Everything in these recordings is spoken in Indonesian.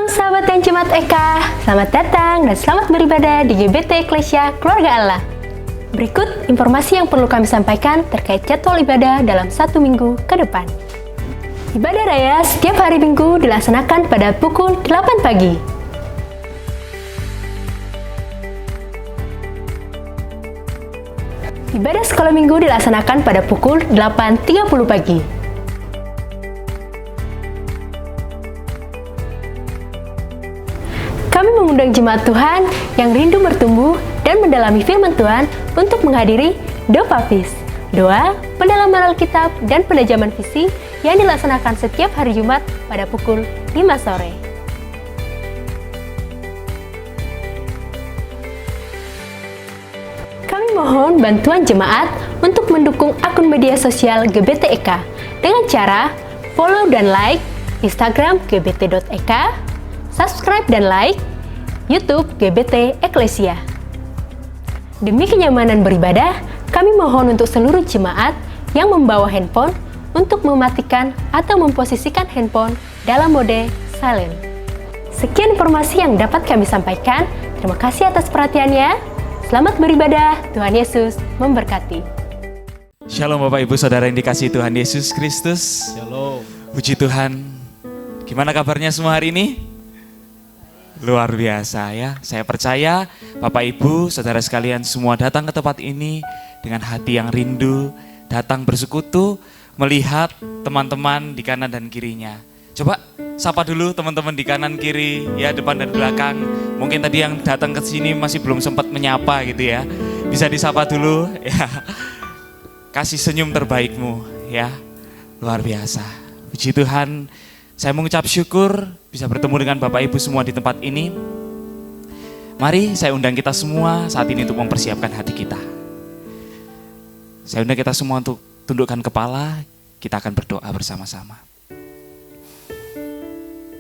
Sahabat dan Jemaat Eka, selamat datang dan selamat beribadah di GBT Eklesia Keluarga Allah. Berikut informasi yang perlu kami sampaikan terkait jadwal ibadah dalam 1 minggu ke depan. Ibadah raya setiap hari Minggu dilaksanakan pada pukul 8 pagi. Ibadah sekolah Minggu dilaksanakan pada pukul 8.30 pagi. Kami mengundang jemaat Tuhan yang rindu bertumbuh dan mendalami firman Tuhan untuk menghadiri Dopafis, doa, pendalaman Alkitab, dan penajaman visi yang dilaksanakan setiap hari Jumat pada pukul 5 sore. Kami mohon bantuan jemaat untuk mendukung akun media sosial GBT Eka dengan cara follow dan like Instagram gbt.eka, subscribe dan like YouTube GBT Eklesia. Demi kenyamanan beribadah, kami mohon untuk seluruh jemaat yang membawa handphone untuk mematikan atau memposisikan handphone dalam mode silent. Sekian informasi yang dapat kami sampaikan. Terima kasih atas perhatiannya. Selamat beribadah, Tuhan Yesus memberkati. Shalom Bapak Ibu Saudara yang dikasihi Tuhan Yesus Kristus. Shalom. Puji Tuhan. Gimana kabarnya semua hari ini? Luar biasa ya. Saya percaya Bapak Ibu Saudara sekalian semua datang ke tempat ini dengan hati yang rindu, datang bersekutu, melihat teman-teman di kanan dan kirinya. Coba sapa dulu teman-teman di kanan kiri ya, depan dan belakang. Mungkin tadi yang datang ke sini masih belum sempat menyapa gitu ya. Bisa disapa dulu ya. Kasih senyum terbaikmu ya. Luar biasa. Puji Tuhan. Saya mengucap syukur bisa bertemu dengan Bapak Ibu semua di tempat ini. Mari saya undang kita semua saat ini untuk mempersiapkan hati kita. Saya undang kita semua untuk tundukkan kepala, kita akan berdoa bersama-sama.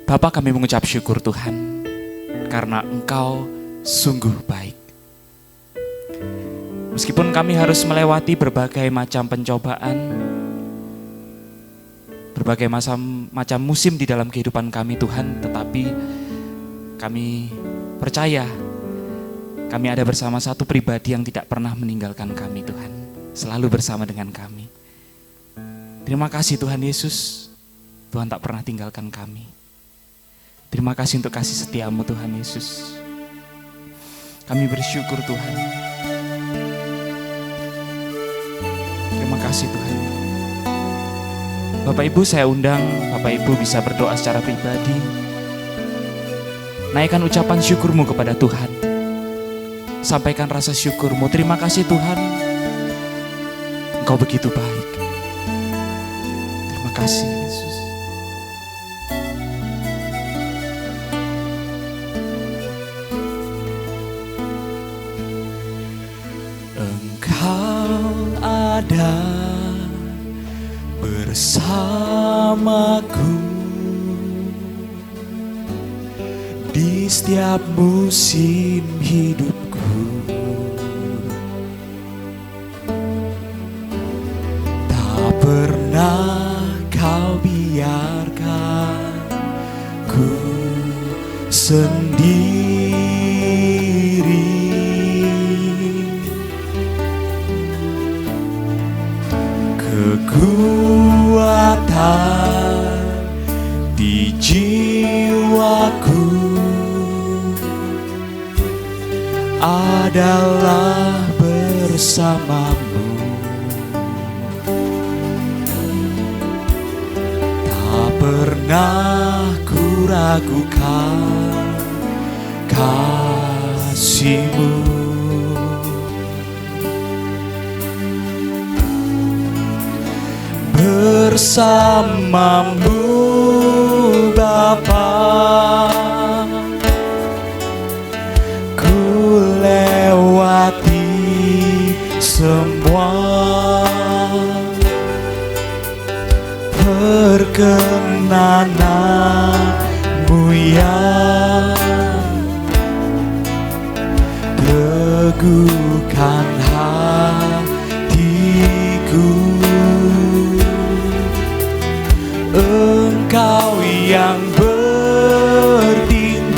Bapa, kami mengucap syukur Tuhan, karena Engkau sungguh baik. Meskipun kami harus melewati berbagai macam pencobaan, berbagai macam musim di dalam kehidupan kami Tuhan, tetapi kami percaya kami ada bersama satu pribadi yang tidak pernah meninggalkan kami Tuhan, selalu bersama dengan kami. Terima kasih Tuhan Yesus, Tuhan tak pernah tinggalkan kami. Terima kasih untuk kasih setiamu Tuhan Yesus. Kami bersyukur Tuhan. Terima kasih Tuhan. Bapak Ibu saya undang, Bapak Ibu bisa berdoa secara pribadi. Naikkan ucapan syukurmu kepada Tuhan. Sampaikan rasa syukurmu. Terima kasih Tuhan, Engkau begitu baik. Terima kasih Yesus. Engkau ada bersamaku di setiap musim hidupku. Tak pernah kau biarkan ku sendiri. Kekuatan di jiwaku adalah bersamamu. Tak pernah ku ragukan kasih-Mu. bersamamu Bapa. Ku lewati semua perkenananmu ya, teguhkan hatiku. Engkau yang bertindak,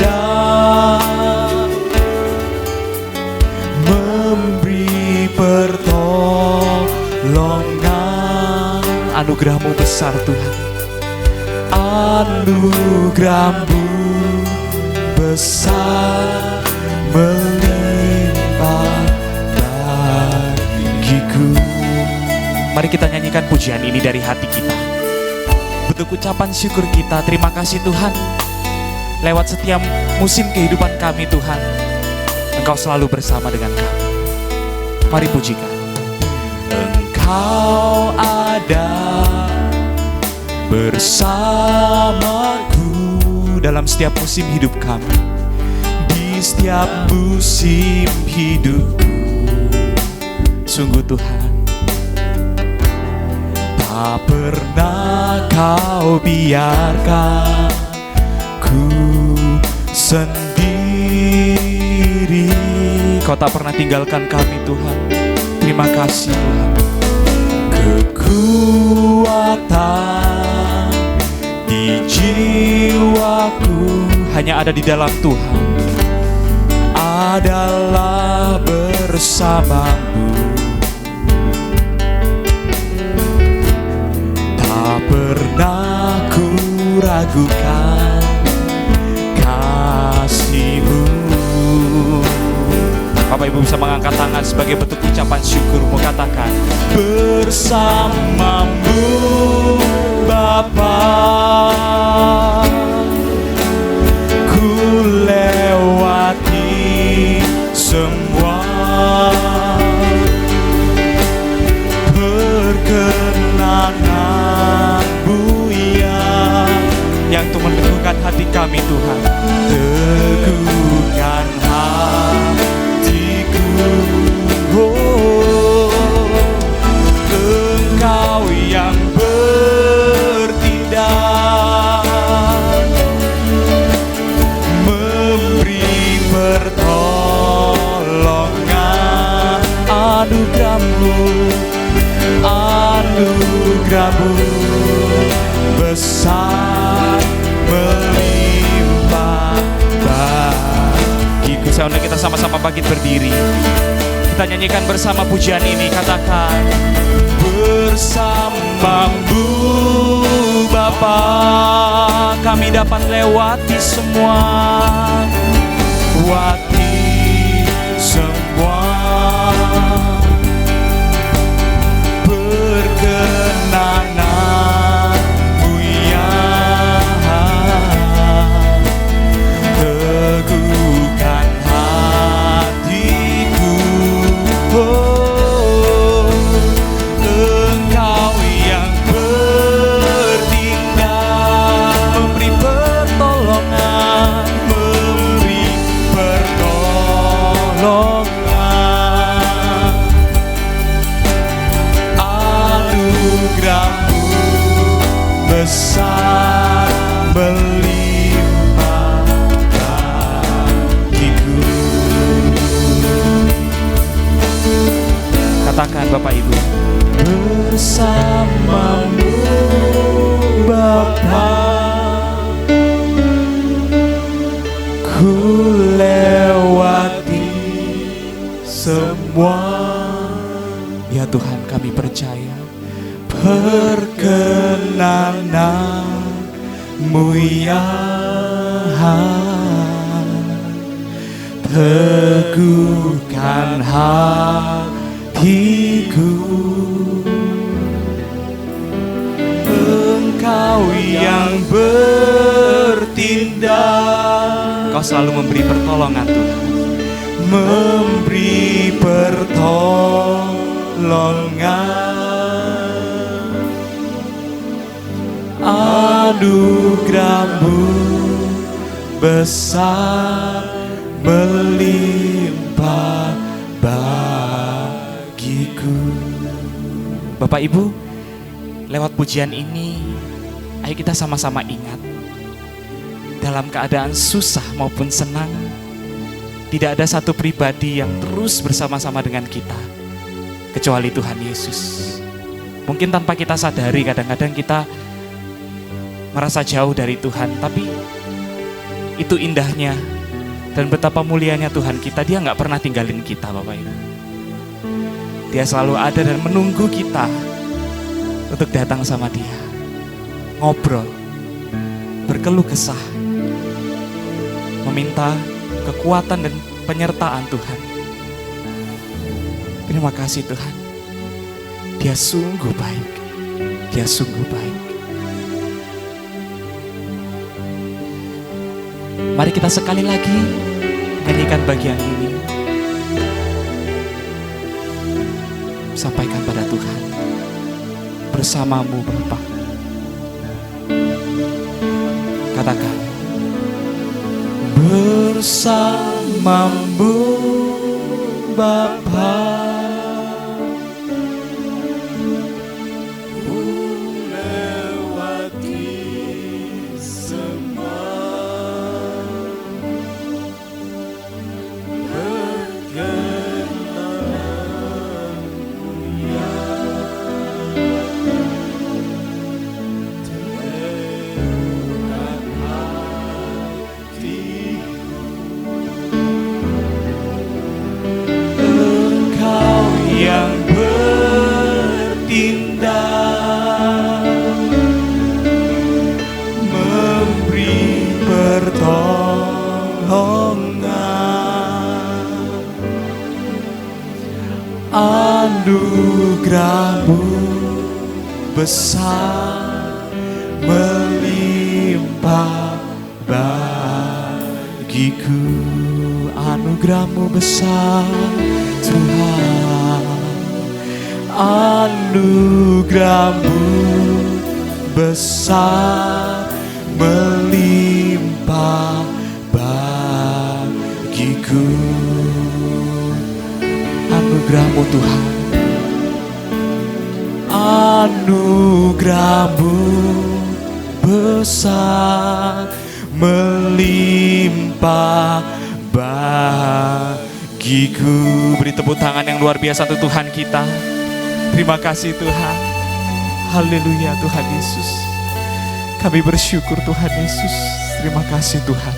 memberi pertolongan. Anugerah-Mu besar Tuhan, anugerah-Mu besar melimpah bagiku. Mari kita nyanyikan pujian ini dari hati kita, bentuk ucapan syukur kita. Terima kasih Tuhan, lewat setiap musim kehidupan kami Tuhan, Engkau selalu bersama dengan kami. Mari pujikan. Engkau ada bersamaku dalam setiap musim hidup kami, di setiap musim hidupku. Sungguh Tuhan, tak pernah Kau biarkan ku sendiri. Kau tak pernah tinggalkan kami Tuhan. Terima kasih Tuhan. Kekuatan di jiwaku hanya ada di dalam Tuhan, adalah bersamamu. Tak pernah ku ragukan kasih-Mu. Bapak Ibu bisa mengangkat tangan sebagai bentuk ucapan syukur. Mau katakan, bersamamu Bapa, ku lewati semua perkenanan-Mu ya, yang untuk meneguhkan hati kami Tuhan. Teguhkan hatiku, oh, Engkau yang bertindak, memberi pertolongan. Anugerah-Mu, anugerah-Mu besar melimpah bagiku. Saya undang kita sama-sama bangkit berdiri. Kita nyanyikan bersama pujian ini. Katakan, bersamamu Bapa, kami dapat lewati semua, lewati semua perkenanan-Mu ya, teguhkan hatiku, oh, Engkau yang bertindak, memberi pertolongan, memberi pertolongan. Anugerah-Mu besar melimpah bagiku. Katakan Bapak Ibu, bersamamu Bapa, ku lewati semua. Ya Tuhan, kami percaya perkenanan-Mu ya, teguhkan hatiku. Engkau yang bertindak, Kau selalu memberi pertolongan Tuhan, memberi pertolongan. Anugerah-Mu besar melimpah bagiku. Bapak Ibu, lewat pujian ini, ayo kita sama-sama ingat, dalam keadaan susah maupun senang, tidak ada satu pribadi yang terus bersama-sama dengan kita, kecuali Tuhan Yesus. Mungkin tanpa kita sadari, kadang-kadang kita merasa jauh dari Tuhan, tapi itu indahnya dan betapa mulianya Tuhan kita. Dia gak pernah tinggalin kita, Bapak Ibu. Dia selalu ada dan menunggu kita untuk datang sama Dia, ngobrol, berkeluh kesah, meminta kekuatan dan penyertaan Tuhan. Terima kasih Tuhan. Dia sungguh baik. Dia sungguh baik. Mari kita sekali lagi nyanyikan bagian ini. Sampaikan pada Tuhan. Bersama-Mu Bapa. Katakan. Bersama-Mu Bapa. Anugerah-Mu besar melimpah bagiku. Anugerah-Mu besar Tuhan. Anugerah-Mu besar melimpah bagiku. Anugerah-Mu Tuhan. Anugerah-Mu besar melimpah bagiku. Beri tepuk tangan yang luar biasa untuk Tuhan kita. Terima kasih Tuhan. Haleluya Tuhan Yesus. Kami bersyukur Tuhan Yesus. Terima kasih Tuhan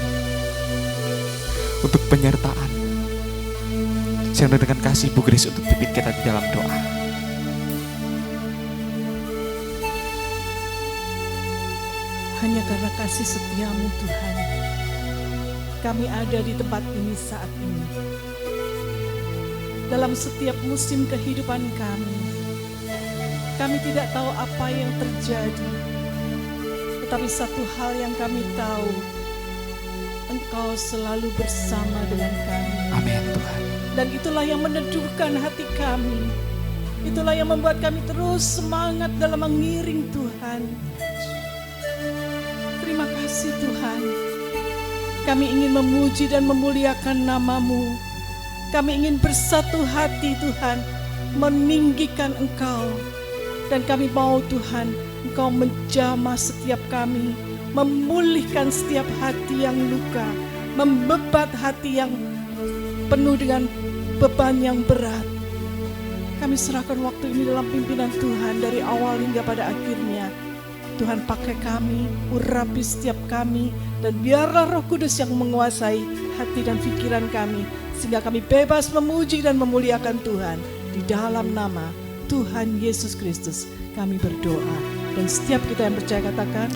untuk penyertaan. Saya dengan kasih Bu Grace untuk pimpin kita di dalam doa. Hanya karena kasih setia-Mu Tuhan, kami ada di tempat ini saat ini. Dalam setiap musim kehidupan kami tidak tahu apa yang terjadi. Tetapi satu hal yang kami tahu, Engkau selalu bersama dengan kami. Amin Tuhan. Dan itulah yang meneduhkan hati kami. Itulah yang membuat kami terus semangat dalam mengiring Tuhan. Terima kasih Tuhan. Kami ingin memuji dan memuliakan nama-Mu. Kami ingin bersatu hati Tuhan, meninggikan Engkau. Dan kami mau Tuhan, Engkau menjamah setiap kami, memulihkan setiap hati yang luka, membebat hati yang penuh dengan beban yang berat. Kami serahkan waktu ini dalam pimpinan Tuhan dari awal hingga pada akhirnya. Tuhan pakai kami, urapi setiap kami, dan biarlah Roh Kudus yang menguasai hati dan pikiran kami, sehingga kami bebas memuji dan memuliakan Tuhan. Di dalam nama Tuhan Yesus Kristus kami berdoa. Dan setiap kita yang percaya katakan,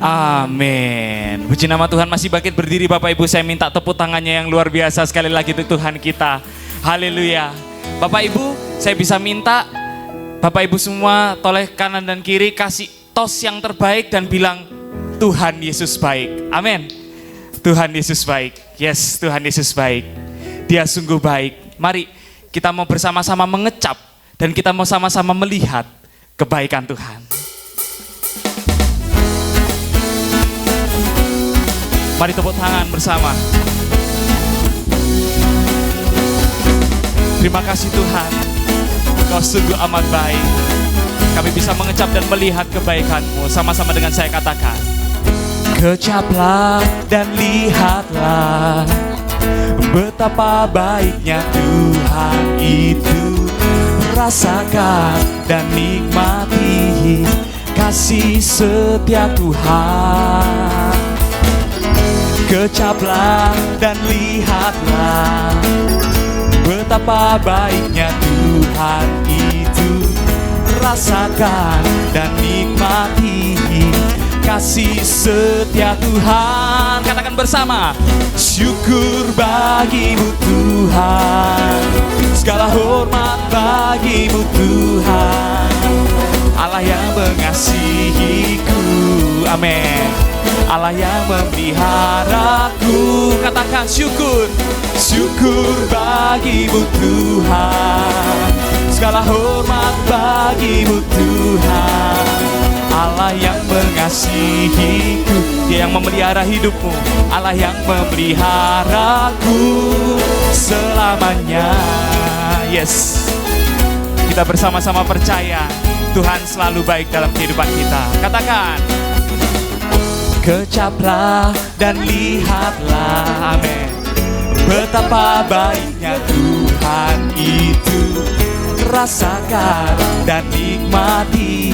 amin. Puji nama Tuhan. Masih bangkit berdiri Bapak Ibu. Saya minta tepuk tangannya yang luar biasa sekali lagi untuk Tuhan kita. Haleluya. Bapak Ibu, saya bisa minta Bapak Ibu semua toleh kanan dan kiri kasih tos yang terbaik dan bilang Tuhan Yesus baik. Amin. Tuhan Yesus baik. Yes, Tuhan Yesus baik. Dia sungguh baik. Mari kita mau bersama-sama mengecap dan kita mau sama-sama melihat kebaikan Tuhan. Mari tepuk tangan bersama. Terima kasih Tuhan, Kau sungguh amat baik. Kami bisa mengecap dan melihat kebaikan-Mu. Sama-sama dengan saya katakan, kecaplah dan lihatlah betapa baiknya Tuhan itu. Rasakan dan nikmati kasih setia Tuhan. Kecaplah dan lihatlah betapa baiknya Tuhan itu. Rasakan dan nikmati kasih setia Tuhan. Katakan bersama, syukur bagimu Tuhan, segala hormat bagimu Tuhan, Allah yang mengasihiku. Amin. Allah yang memeliharaku. Katakan syukur, syukur bagimu Tuhan, segala hormat bagimu Tuhan, Allah yang mengasihiku. Dia yang memelihara hidupmu, Allah yang memeliharaku selamanya. Yes, kita bersama-sama percaya Tuhan selalu baik dalam kehidupan kita. Katakan, kecaplah dan lihatlah, amin, betapa baiknya Tuhan itu. Rasakan dan nikmati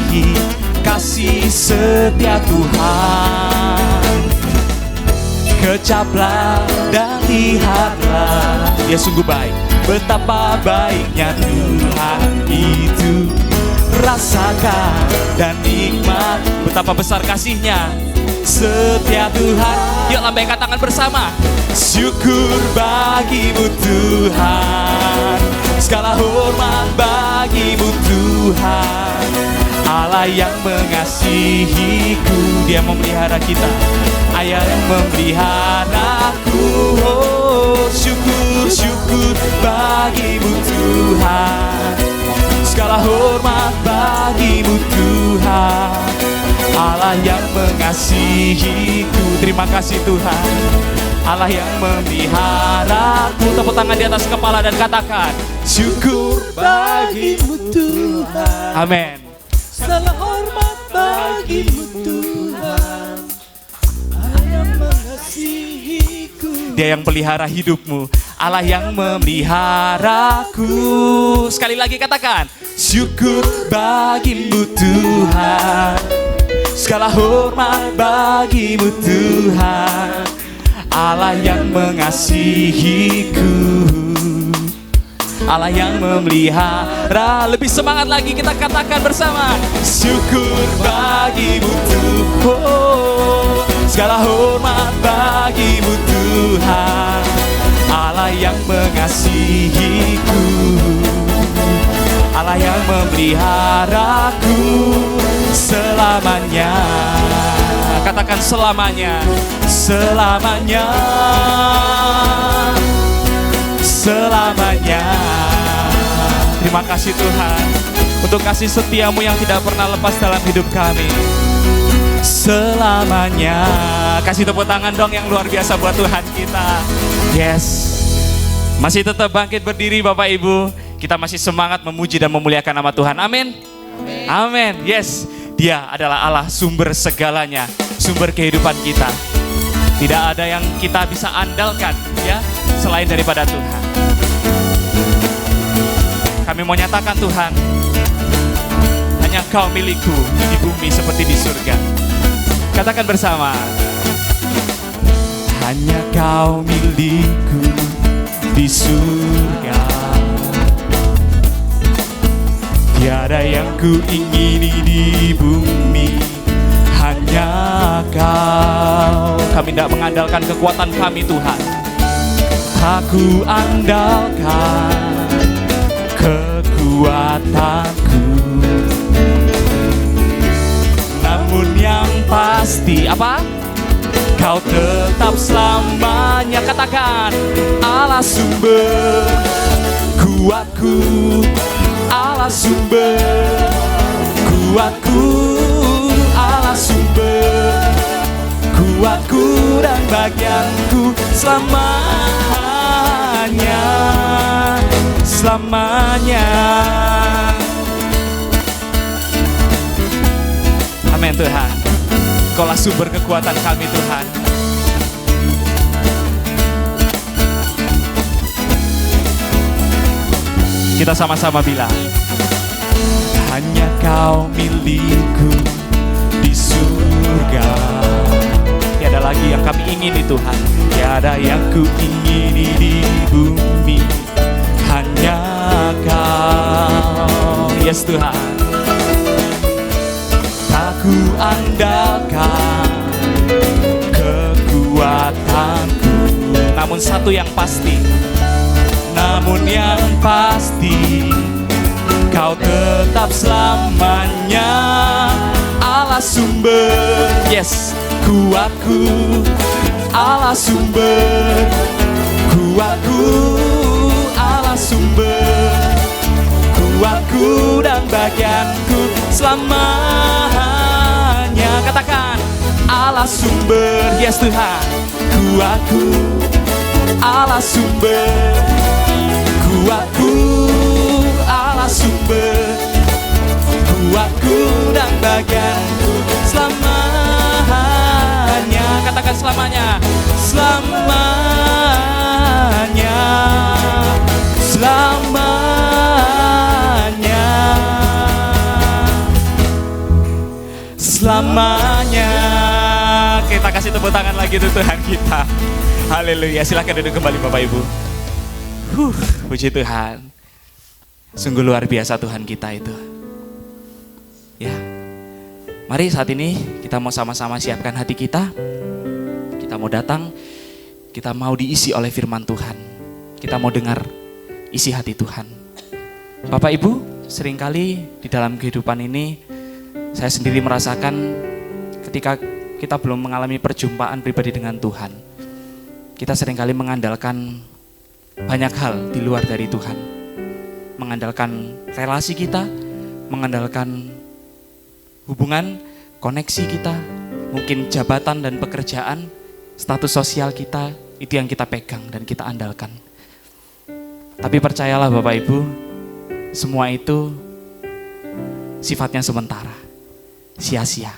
kasih setia Tuhan. Kecaplah dan lihatlah, Dia sungguh baik, betapa baiknya Tuhan itu. Rasakan dan nikmat betapa besar kasih-Nya setia Tuhan. Yuk lambaikan tangan bersama, syukur bagimu Tuhan, segala hormat bagimu Tuhan, Allah yang mengasihiku. Dia memelihara kita, Ayah yang memeliharaku. Oh, syukur, syukur bagimu Tuhan, segala hormat bagimu Tuhan, Allah yang mengasihiku. Terima kasih Tuhan, Allah yang memeliharaku. Tepuk tangan di atas kepala dan katakan, syukur bagimu Tuhan. Amin. Segala hormat bagimu Tuhan, Allah yang mengasihiku. Dia yang pelihara hidupmu, Allah yang memeliharaku. Sekali lagi katakan, syukur bagimu Tuhan, segala hormat bagimu Tuhan, Allah yang mengasihiku, Allah yang memelihara. Lebih semangat lagi kita katakan bersama, syukur bagimu Tuhan, oh, segala hormat bagimu Tuhan, Allah yang mengasihiku, Allah yang memeliharaku selamanya. Katakan selamanya, selamanya, selamanya. Terima kasih Tuhan untuk kasih setiamu yang tidak pernah lepas dalam hidup kami selamanya. Kasih tepuk tangan dong yang luar biasa buat Tuhan kita. Yes, masih tetap bangkit berdiri Bapak Ibu. Kita masih semangat memuji dan memuliakan nama Tuhan. Amin. Amin. Yes, Dia adalah Allah sumber segalanya, sumber kehidupan kita. Tidak ada yang kita bisa andalkan ya selain daripada Tuhan. Kami mau nyatakan Tuhan, hanya Engkau milikku di bumi seperti di surga. Katakan bersama, hanya Kau milikku di surga. Tiada yang ku ingini di bumi, hanya Kau. Kami tidak mengandalkan kekuatan kami Tuhan, aku andalkan kekuatanku. Namun yang pasti apa? Kau tetap selamanya. Katakan, Allah sumber kuatku, Allah sumber kuatku, Allah sumber kuatku. kuatku dan bagianku selamanya, selamanya. Amin Tuhan, Kaulah sumber kekuatan kami Tuhan. Kita sama-sama bilang, hanya Kau milikku di surga. Tiada lagi yang kami ingini Tuhan, tiada yang ku ingini di bumi, hanya Kau. Yes Tuhan, tak ku andalkan kekuatanku, namun satu yang pasti, namun yang pasti, Kau tetap selamanya Allah sumber. Yes, kuatku, Allah sumber, kuatku, Allah sumber, kuatku dan bagianku selamanya. Katakan, Allah sumber. Yes Tuhan, kuatku, Allah sumber, kuatku, Allah sumber, kuatku dan bagianku selamanya. Katakan selamanya, selamanya, selamanya, selamanya. Kita kasih tepuk tangan lagi untuk Tuhan kita. Haleluya, silakan duduk kembali Bapak Ibu. Puji Tuhan. Sungguh luar biasa Tuhan kita itu. Ya, mari saat ini kita mau sama-sama siapkan hati kita. Kita mau datang, kita mau diisi oleh firman Tuhan. Kita mau dengar isi hati Tuhan. Bapak Ibu, seringkali di dalam kehidupan ini saya sendiri merasakan ketika kita belum mengalami perjumpaan pribadi dengan Tuhan, kita seringkali mengandalkan banyak hal di luar dari Tuhan. Mengandalkan relasi kita, mengandalkan hubungan, koneksi kita, mungkin jabatan dan pekerjaan, status sosial kita, itu yang kita pegang dan kita andalkan. Tapi percayalah Bapak Ibu, semua itu sifatnya sementara, sia-sia.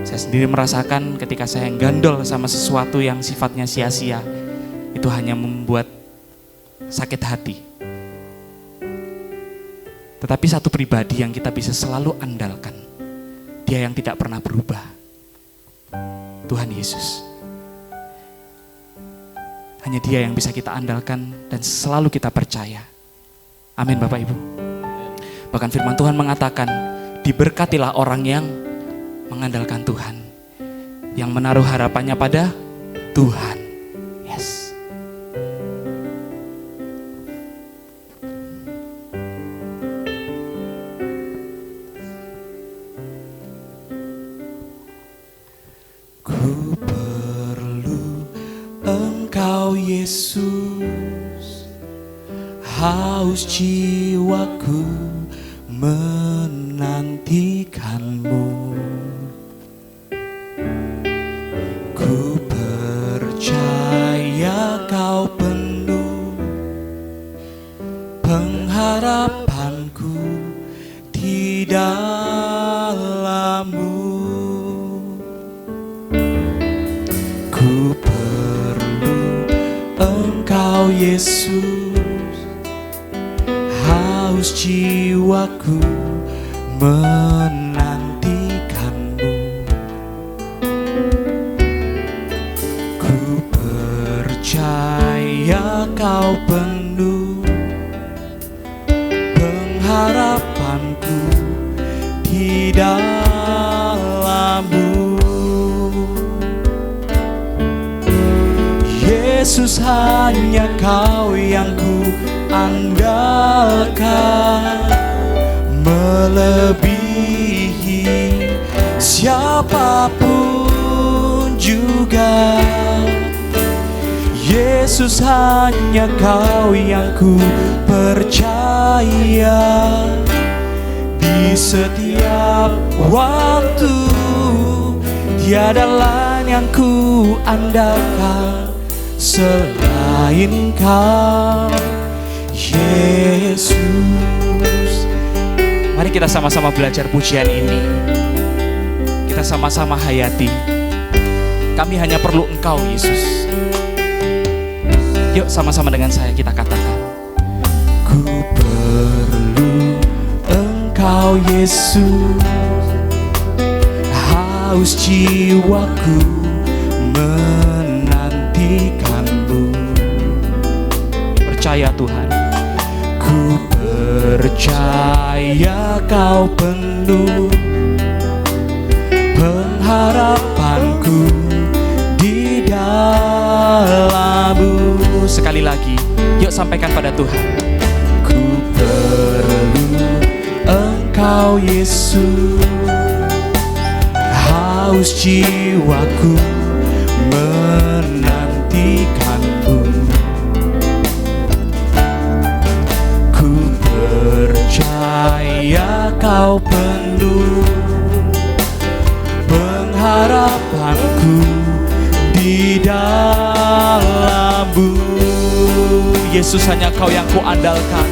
Saya sendiri merasakan ketika saya gandol sama sesuatu yang sifatnya sia-sia, itu hanya membuat sakit hati. Tetapi satu pribadi yang kita bisa selalu andalkan, Dia yang tidak pernah berubah, Tuhan Yesus. Hanya Dia yang bisa kita andalkan dan selalu kita percaya. Amin Bapak Ibu. Bahkan firman Tuhan mengatakan, diberkatilah orang yang mengandalkan Tuhan, yang menaruh harapannya pada Tuhan. Yes. Ku perlu Engkau Yesus, haus jiwaku menantikanmu. Ku percaya Kau penuh pengharapanku di dalam-Mu. Ku perlu Engkau Yesus, haus jiwaku menantikanmu. Ku percaya Kau penuh pengharapanku di dalam-Mu. Yesus, hanya Kau yang ku andalkan, melebihi siapapun juga. Yesus, hanya Kau yang ku percaya, di setiap waktu, tiada lain yang ku andalkan selain Kau, Yesus. Mari kita sama-sama belajar pujian ini. Kita sama-sama hayati. Kami hanya perlu Engkau, Yesus. Yuk sama-sama dengan saya kita katakan. Ku perlu Engkau, Yesus. Haus jiwaku menantikan-Mu. Percaya Tuhan. Ku percaya Kau penuh pengharapanku di dalam-Mu. Sekali lagi, yuk sampaikan pada Tuhan. Ku perlu Engkau, Yesus. Haus jiwaku menantikan-Mu. Ku percaya Kau penuh pengharapanku di dalam-Mu. Yesus, hanya Kau yang ku andalkan.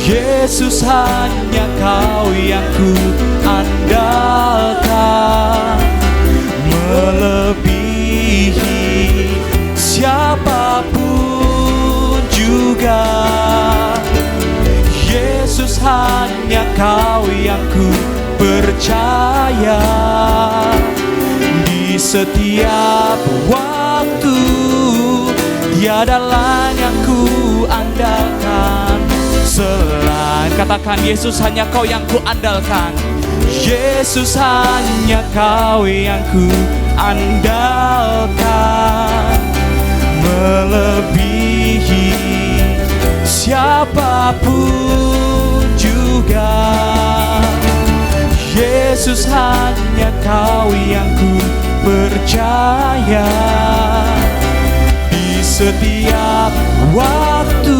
Yesus, hanya Kau yang ku andalkan, melebihi siapapun juga. Yesus, hanya Kau yang ku percaya. Di setiap waktu tiada lain yang ku andalkan selain. Katakan, Yesus, hanya Kau yang ku andalkan. Yesus, hanya Kau yang ku andalkan, melebihi siapapun juga. Yesus, hanya Kau yang ku percaya. Di setiap waktu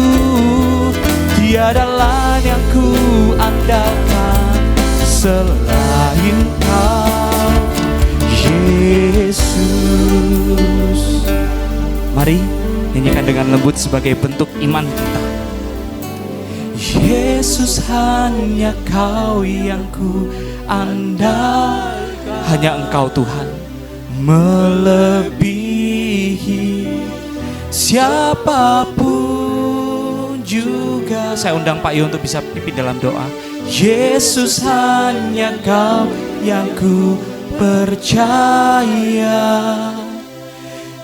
tiada lain yang ku andalkan selain Kau, Yesus. Mari nyanyikan dengan lembut sebagai bentuk iman kita. Yesus, hanya Kau yang ku andalkan. Hanya Engkau Tuhan, melebihi siapapun juga. Saya undang Pak Yo untuk bisa pimpin dalam doa. Yesus, hanya Kau yang ku percaya.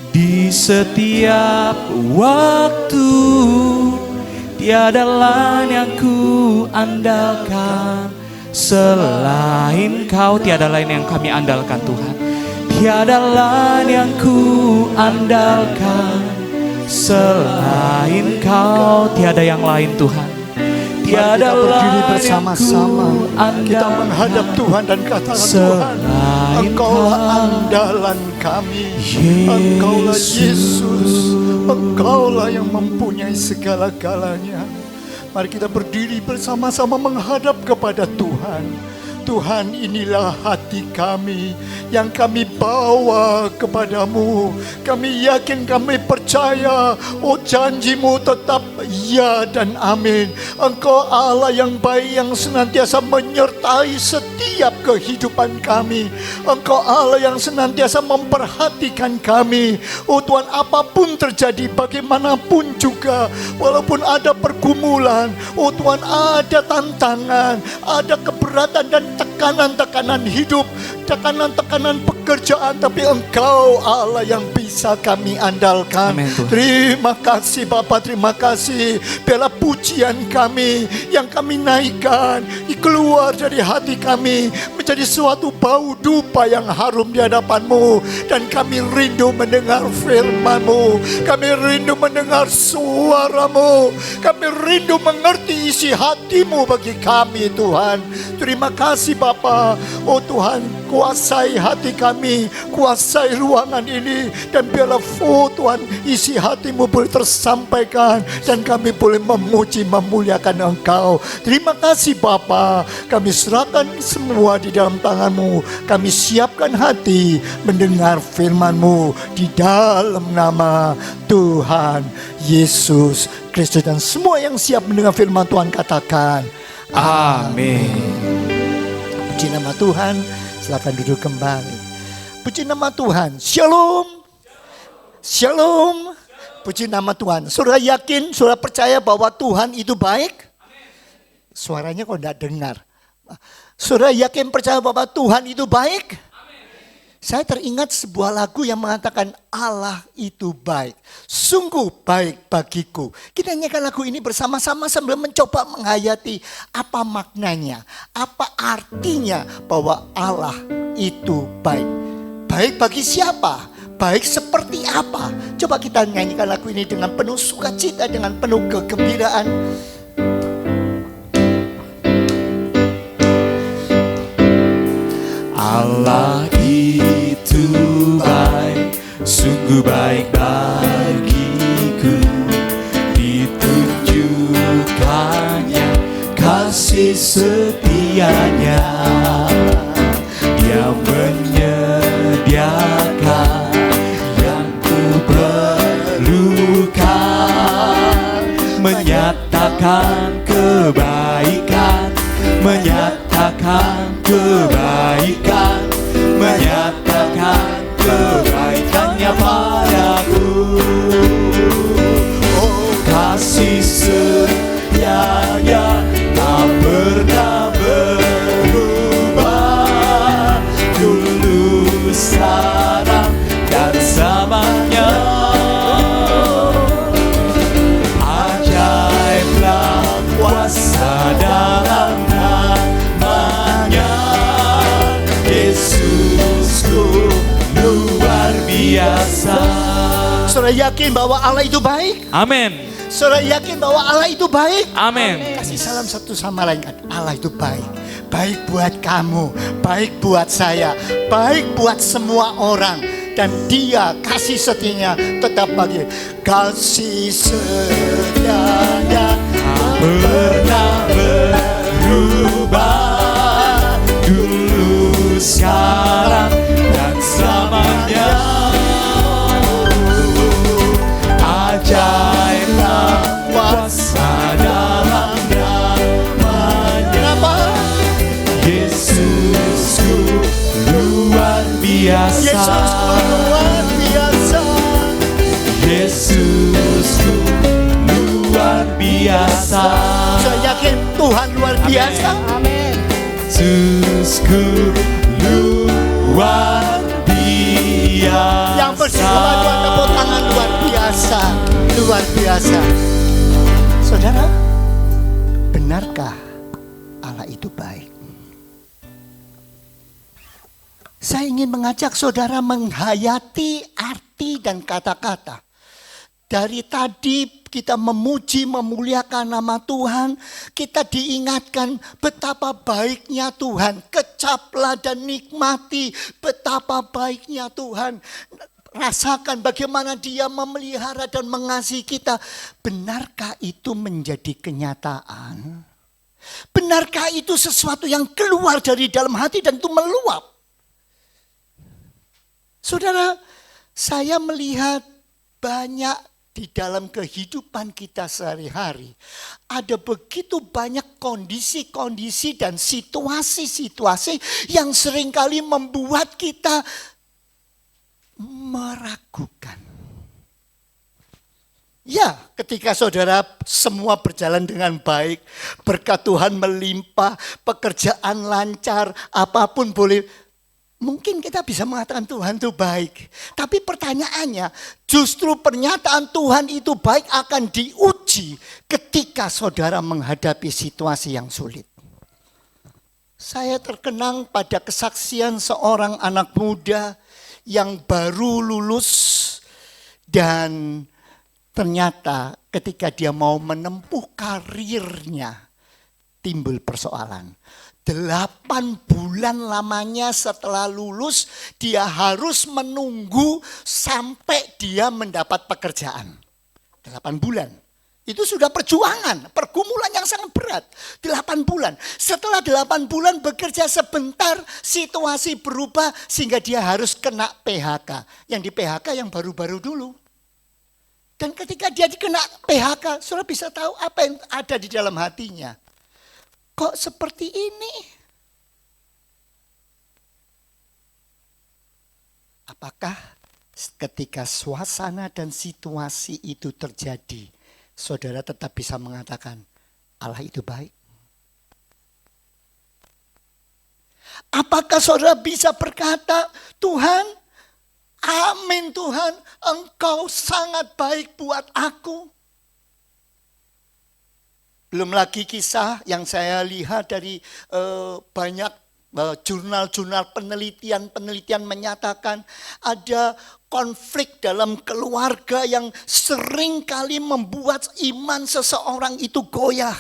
Di setiap waktu tiada lain yang ku andalkan selain Kau. Tiada lain yang kami andalkan Tuhan. Tiada lain yang ku andalkan selain Kau. Tiada yang lain Tuhan. Tiada berdiri lain bersama-sama. Kita menghadap Tuhan dan katakan, Tuhan, Engkaulah andalan kami. Engkaulah Yesus. Engkaulah yang mempunyai segala-galanya. Mari kita berdiri bersama-sama menghadap kepada Tuhan. Tuhan, inilah hati kami yang kami bawa kepadamu. Kami yakin, kami percaya, oh janji-Mu tetap ya dan amin. Engkau Allah yang baik, yang senantiasa menyertai setiap kehidupan kami. Engkau Allah yang senantiasa memperhatikan kami. Oh Tuhan, apapun terjadi, bagaimanapun juga, walaupun ada pergumulan, oh Tuhan, ada tantangan, ada keberatan dan tekanan-tekanan hidup, tekanan-tekanan pekerjaan, tapi Engkau Allah yang bisa kami andalkan. Amen, terima kasih Bapa, terima kasih. Biarlah pujian kami yang kami naikkan keluar dari hati kami menjadi suatu bau dupa yang harum di hadapan-Mu. Dan kami rindu mendengar firman-Mu, kami rindu mendengar suara-Mu, kami rindu mengerti isi hati-Mu bagi kami Tuhan. Terima kasih kasih Bapa. Oh Tuhan, kuasai hati kami, kuasai ruangan ini. Dan biarlah Tuhan, isi hatimu boleh tersampaikan. Dan kami boleh memuji, memuliakan Engkau. Terima kasih Bapa. Kami serahkan semua di dalam tangan-Mu. Kami siapkan hati mendengar firman-Mu di dalam nama Tuhan Yesus Kristus. Dan semua yang siap mendengar firman Tuhan katakan amin. Puji nama Tuhan. Silakan duduk kembali. Puji nama Tuhan. Shalom. Shalom. Puji nama Tuhan. Saudara yakin, saudara percaya bahwa Tuhan itu baik? Suaranya kok tidak dengar. Saudara yakin percaya bahwa Tuhan itu baik? Saya teringat sebuah lagu yang mengatakan Allah itu baik. Sungguh baik bagiku. Kita nyanyikan lagu ini bersama-sama sambil mencoba menghayati apa maknanya. Apa artinya bahwa Allah itu baik. Baik bagi siapa? Baik seperti apa? Coba kita nyanyikan lagu ini dengan penuh sukacita, dengan penuh kegembiraan. Allah itu baik, sungguh baik bagiku. Ditunjukkannya kasih setianya, Dia menyediakan yang ku perlukan, menyatakan kebaikan, menyatakan kebaikan, menyatakan kebaikannya padaku. Oh, kasih setianya tak pernah berubah, dulu sekarang dan selamanya. Ajaiblah kuasa dalam namanya, Yesusku luar biasa. Saudara yakin bahwa Allah itu baik? Amin. Saudara yakin bahwa Allah itu baik? Amin. Kasih salam satu sama lain. Allah itu baik. Baik buat kamu, baik buat saya, baik buat semua orang. Dan Dia kasih setianya tetap bagi. Kasih setianya Pernah berubah, dulu sekarang dan selamanya. Ajaiblah kuasa dalam namanya, Yesusku luar biasa. Yesusku luar biasa. Yesusku luar biasa. Saya yakin Tuhan luar biasa. Amin. Yesusku luar biasa. Yang bersyukur Tuhan, tepuk tangan luar biasa. Luar biasa. Saudara, benarkah Allah itu baik? Saya ingin mengajak saudara menghayati arti dan kata-kata. Dari tadi kita memuji, memuliakan nama Tuhan, kita diingatkan betapa baiknya Tuhan. Kecaplah dan nikmati betapa baiknya Tuhan. Rasakan bagaimana Dia memelihara dan mengasihi kita. Benarkah itu menjadi kenyataan? Benarkah itu sesuatu yang keluar dari dalam hati dan itu meluap? Saudara, saya melihat banyak di dalam kehidupan kita sehari-hari. Ada begitu banyak kondisi-kondisi dan situasi-situasi yang seringkali membuat kita meragukan. Ya, ketika saudara semua berjalan dengan baik, berkat Tuhan melimpah, pekerjaan lancar, apapun boleh, mungkin kita bisa mengatakan Tuhan itu baik. Tapi pertanyaannya, justru pernyataan Tuhan itu baik akan diuji ketika saudara menghadapi situasi yang sulit. Saya terkenang pada kesaksian seorang anak muda yang baru lulus dan ternyata ketika dia mau menempuh karirnya timbul persoalan. 8 bulan lamanya setelah lulus, dia harus menunggu sampai dia mendapat pekerjaan. 8 bulan. Itu sudah perjuangan, pergumulan yang sangat berat. 8 bulan. Setelah 8 bulan bekerja sebentar, situasi berubah sehingga dia harus kena PHK. Yang di PHK yang baru-baru dulu. Dan ketika dia dikena PHK, saudara bisa tahu apa yang ada di dalam hatinya. Kok seperti ini? Apakah ketika suasana dan situasi itu terjadi, saudara tetap bisa mengatakan Allah itu baik? Apakah saudara bisa berkata, Tuhan, amin Tuhan, Engkau sangat baik buat aku? Belum lagi kisah yang saya lihat dari banyak jurnal-jurnal penelitian menyatakan ada konflik dalam keluarga yang sering kali membuat iman seseorang itu goyah.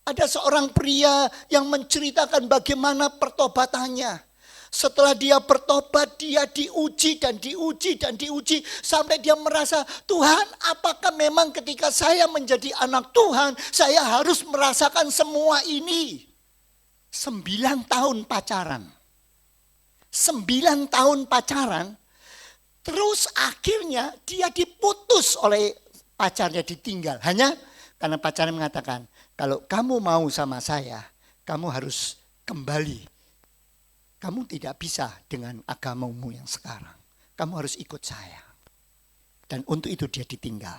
Ada seorang pria yang menceritakan bagaimana pertobatannya. Setelah dia bertobat, dia diuji dan diuji dan diuji. Sampai dia merasa, Tuhan, apakah memang ketika saya menjadi anak Tuhan, saya harus merasakan semua ini? 9 tahun pacaran. 9 tahun pacaran. Terus akhirnya dia diputus oleh pacarnya, ditinggal. Hanya karena pacarnya mengatakan, kalau kamu mau sama saya, kamu harus kembali. Kamu tidak bisa dengan agamamu yang sekarang. Kamu harus ikut saya. Dan untuk itu dia ditinggal.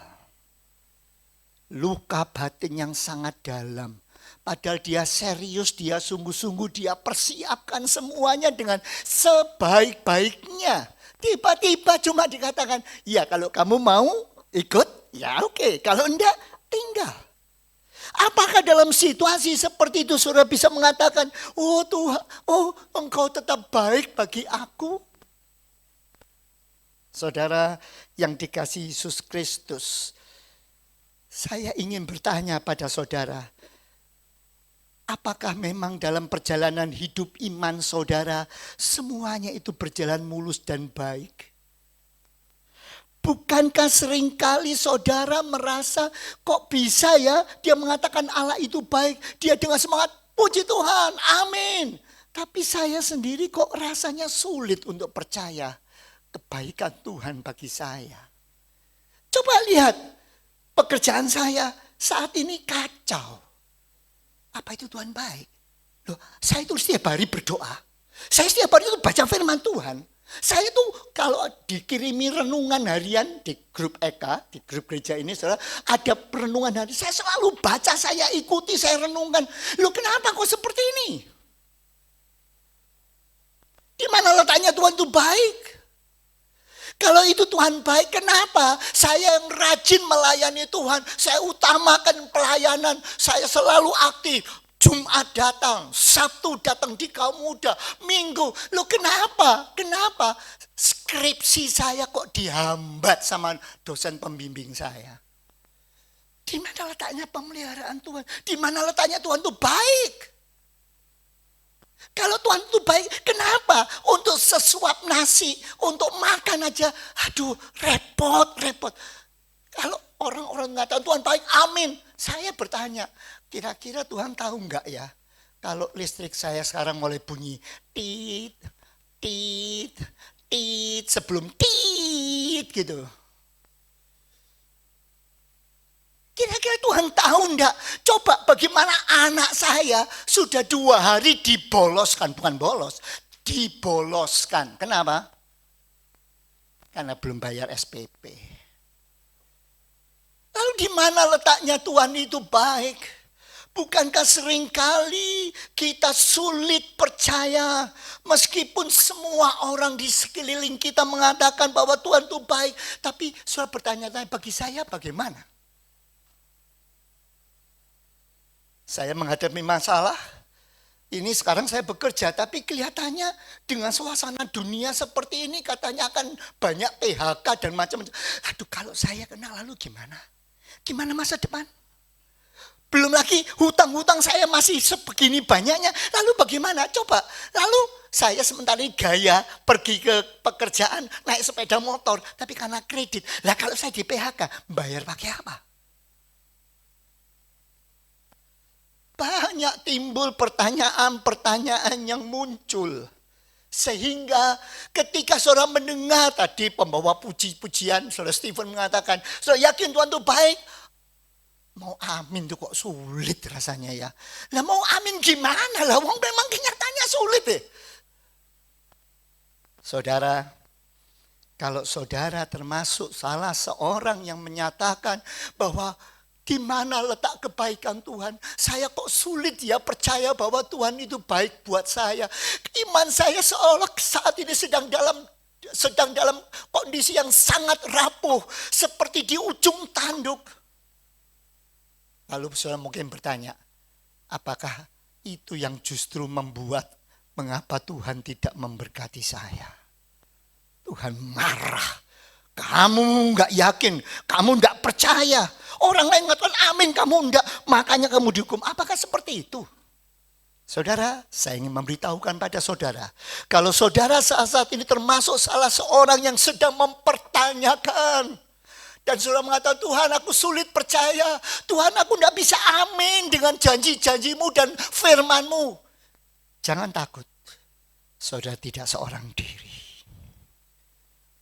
Luka batin yang sangat dalam. Padahal dia serius, dia sungguh-sungguh, dia persiapkan semuanya dengan sebaik-baiknya. Tiba-tiba cuma dikatakan, ya kalau kamu mau ikut, ya oke. Kalau enggak, tinggal. Apakah dalam situasi seperti itu saudara bisa mengatakan, oh Tuhan, oh Engkau tetap baik bagi aku? Saudara yang dikasihi Yesus Kristus, saya ingin bertanya pada saudara, apakah memang dalam perjalanan hidup iman saudara semuanya itu berjalan mulus dan baik? Bukankah seringkali saudara merasa kok bisa ya dia mengatakan Allah itu baik. Dia dengan semangat puji Tuhan, amin. Tapi saya sendiri kok rasanya sulit untuk percaya kebaikan Tuhan bagi saya. Coba lihat pekerjaan saya saat ini kacau. Apa itu Tuhan baik? Loh, saya itu setiap hari berdoa. Saya setiap hari itu baca firman Tuhan. Saya tuh kalau dikirimi renungan harian di grup Eka, di grup gereja ini saudara, ada renungan harian. Saya selalu baca, saya ikuti, saya renungkan. Loh kenapa kok seperti ini? Di mana letaknya Tuhan itu baik? Kalau itu Tuhan baik, kenapa saya yang rajin melayani Tuhan, saya utamakan pelayanan, saya selalu aktif. Jumat datang, Sabtu datang di kaum muda, Minggu. Loh kenapa? Kenapa? Skripsi saya kok dihambat sama dosen pembimbing saya. Di mana letaknya pemeliharaan Tuhan? Di mana letaknya Tuhan itu baik? Kalau Tuhan itu baik, kenapa? Untuk sesuap nasi, untuk makan aja, aduh repot. Kalau orang-orang mengatakan Tuhan baik, amin. Saya bertanya, kira-kira Tuhan tahu enggak ya, kalau listrik saya sekarang mulai bunyi, tit, sebelum tit gitu. Kira-kira Tuhan tahu enggak? Coba bagaimana anak saya sudah 2 hari diboloskan, bukan bolos, diboloskan. Kenapa? Karena belum bayar SPP. Lalu di mana letaknya Tuhan itu baik? Bukankah seringkali kita sulit percaya meskipun semua orang di sekeliling kita mengatakan bahwa Tuhan itu baik. Tapi saudara bertanya-tanya, bagi saya bagaimana? Saya menghadapi masalah. Ini sekarang saya bekerja, tapi kelihatannya dengan suasana dunia seperti ini katanya akan banyak PHK dan macam-macam. Aduh kalau saya kena lalu gimana? Gimana masa depan? Belum lagi hutang-hutang saya masih sebegini banyaknya. Lalu bagaimana? Coba. Lalu saya sementara ini gaya pergi ke pekerjaan naik sepeda motor. Tapi karena kredit. Lah kalau saya di PHK bayar pakai apa? Banyak timbul pertanyaan-pertanyaan yang muncul. Sehingga ketika saudara mendengar tadi pembawa puji-pujian, saudara Stephen mengatakan, saudara yakin Tuhan itu baik? Mau amin tuh kok sulit rasanya ya. Lah mau amin gimana lah, wong memang kenyataannya sulit deh. Saudara, kalau saudara termasuk salah seorang yang menyatakan bahwa di mana letak kebaikan Tuhan? Saya kok sulit ya percaya bahwa Tuhan itu baik buat saya. Iman saya seolah saat ini sedang dalam kondisi yang sangat rapuh, seperti di ujung tanduk. Lalu saudara mungkin bertanya, apakah itu yang justru membuat mengapa Tuhan tidak memberkati saya? Tuhan marah. Kamu nggak yakin, kamu nggak percaya. Orang lain mengatakan amin, kamu enggak, makanya kamu dihukum. Apakah seperti itu? Saudara, saya ingin memberitahukan pada saudara, kalau saudara saat ini termasuk salah seorang yang sedang mempertanyakan, dan saudara mengatakan, Tuhan aku sulit percaya, Tuhan aku tidak bisa amin dengan janji-janjimu dan firmanmu. Jangan takut, saudara tidak seorang diri.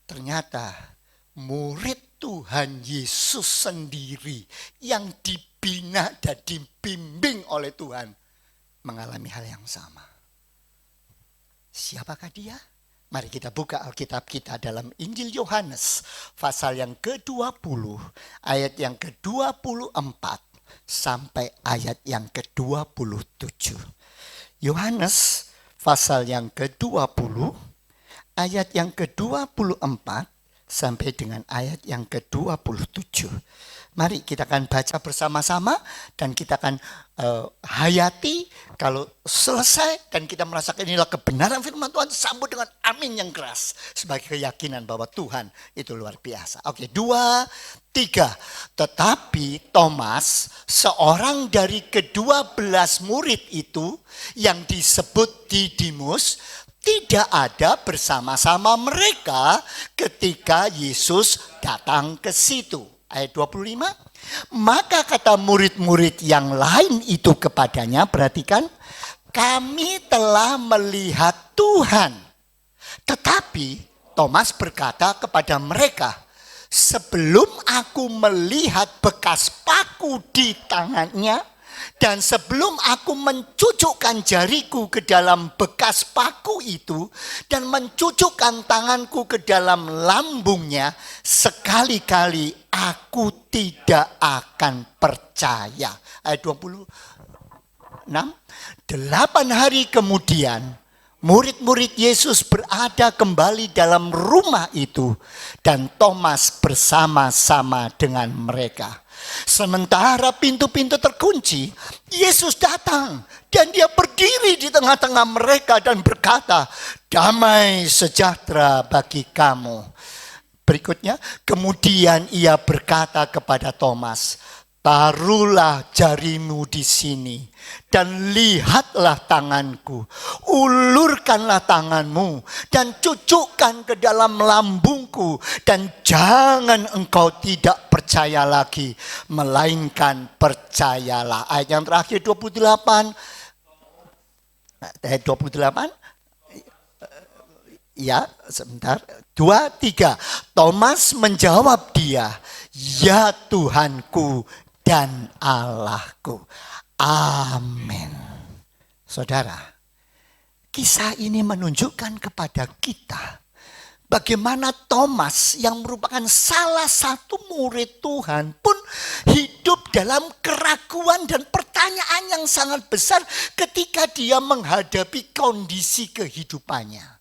Ternyata murid Tuhan Yesus sendiri yang dibina dan dibimbing oleh Tuhan mengalami hal yang sama. Siapakah dia? Mari kita buka Alkitab kita dalam Injil Yohanes pasal yang ke-20 ayat yang ke-24 sampai ayat yang ke-27. Yohanes pasal yang ke-20 ayat yang ke-24 sampai dengan ayat yang ke-27. Mari kita akan baca bersama-sama dan kita akan hayati. Kalau selesai dan kita merasakan inilah kebenaran firman Tuhan, sambut dengan amin yang keras sebagai keyakinan bahwa Tuhan itu luar biasa. Oke, 2, 3. Tetapi Thomas, seorang dari ke-12 murid itu yang disebut Didimus, tidak ada bersama-sama mereka ketika Yesus datang ke situ. Ayat 25. Maka kata murid-murid yang lain itu kepadanya, perhatikan, kami telah melihat Tuhan. Tetapi Thomas berkata kepada mereka, sebelum aku melihat bekas paku di tangannya, dan sebelum aku mencucukkan jariku ke dalam bekas paku itu dan mencucukkan tanganku ke dalam lambungnya, sekali-kali aku tidak akan percaya. Ayat 26. 8 hari kemudian murid-murid Yesus berada kembali dalam rumah itu dan Thomas bersama-sama dengan mereka. Sementara pintu-pintu terkunci, Yesus datang dan dia berdiri di tengah-tengah mereka dan berkata, damai sejahtera bagi kamu. Berikutnya, kemudian ia berkata kepada Thomas, taruhlah jarimu di sini dan lihatlah tanganku. Ulurkanlah tanganmu dan cucukkan ke dalam lambungku. Dan jangan engkau tidak percaya lagi, melainkan percayalah. Ayat yang terakhir 28. Ayat 28. Ya, sebentar. 2, 3. Thomas menjawab dia, ya Tuhanku dan Allahku. Amin. Saudara, kisah ini menunjukkan kepada kita bagaimana Thomas yang merupakan salah satu murid Tuhan pun hidup dalam keraguan dan pertanyaan yang sangat besar ketika dia menghadapi kondisi kehidupannya.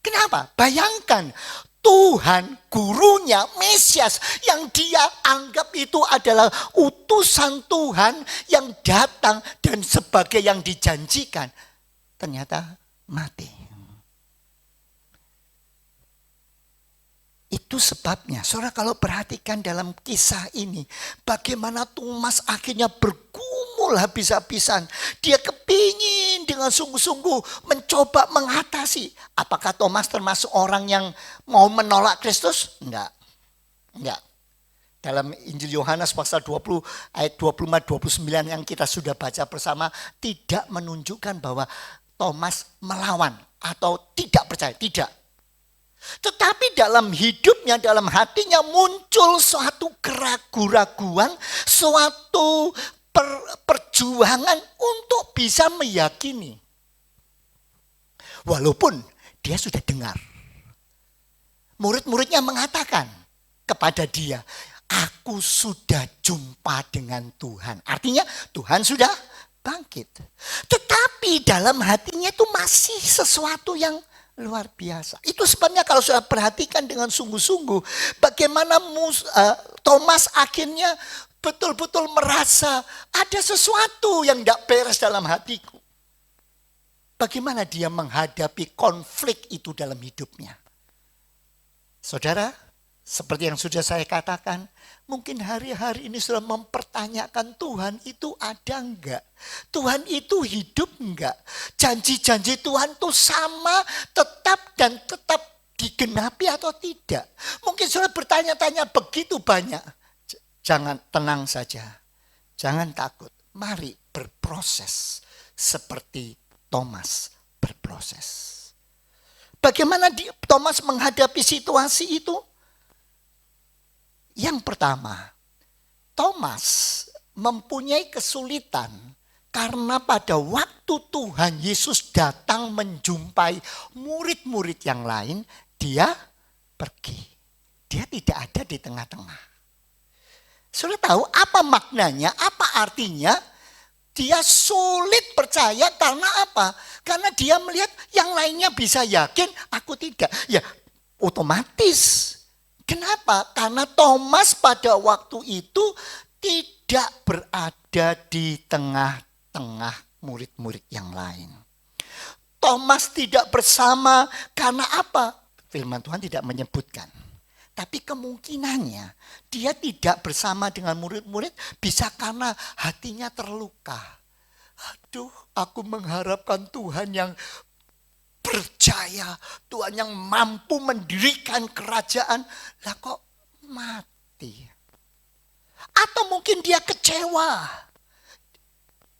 Kenapa? Bayangkan, Tuhan, gurunya, Mesias yang dia anggap itu adalah utusan Tuhan yang datang dan sebagai yang dijanjikan, ternyata mati. Itu sebabnya, saudara kalau perhatikan dalam kisah ini, bagaimana Thomas akhirnya bergumul habis-habisan. Dia kepingin dengan sungguh-sungguh mencoba mengatasi. Apakah Thomas termasuk orang yang mau menolak Kristus? Enggak. Dalam Injil Yohanes pasal 20 ayat 25-29 yang kita sudah baca bersama, tidak menunjukkan bahwa Thomas melawan atau tidak percaya, tidak. Tetapi dalam hidupnya, dalam hatinya muncul suatu keraguan-raguan, suatu perjuangan untuk bisa meyakini. Walaupun dia sudah dengar. Murid-muridnya mengatakan kepada dia, aku sudah jumpa dengan Tuhan. Artinya Tuhan sudah bangkit. Tetapi dalam hatinya itu masih sesuatu yang luar biasa. Itu sebabnya kalau saya perhatikan dengan sungguh-sungguh, bagaimana Thomas akhirnya betul-betul merasa ada sesuatu yang tidak beres dalam hatiku. Bagaimana dia menghadapi konflik itu dalam hidupnya. Saudara, seperti yang sudah saya katakan, mungkin hari-hari ini sudah mempertanyakan Tuhan itu ada enggak? Tuhan itu hidup enggak? Janji-janji Tuhan itu sama, tetap dan tetap digenapi atau tidak? Mungkin sudah bertanya-tanya begitu banyak. Jangan, tenang saja. Jangan takut. Mari berproses seperti Thomas berproses. Bagaimana Thomas menghadapi situasi itu? Yang pertama, Thomas mempunyai kesulitan karena pada waktu Tuhan Yesus datang menjumpai murid-murid yang lain, dia pergi. Dia tidak ada di tengah-tengah. Sudah tahu apa maknanya, apa artinya? Dia sulit percaya karena apa? Karena dia melihat yang lainnya bisa yakin, aku tidak. Ya otomatis. Kenapa? Karena Thomas pada waktu itu tidak berada di tengah-tengah murid-murid yang lain. Thomas tidak bersama karena apa? Firman Tuhan tidak menyebutkan. Tapi kemungkinannya dia tidak bersama dengan murid-murid bisa karena hatinya terluka. Aduh, aku mengharapkan Tuhan yang percaya, Tuhan yang mampu mendirikan kerajaan, lah kok mati. Atau mungkin dia kecewa.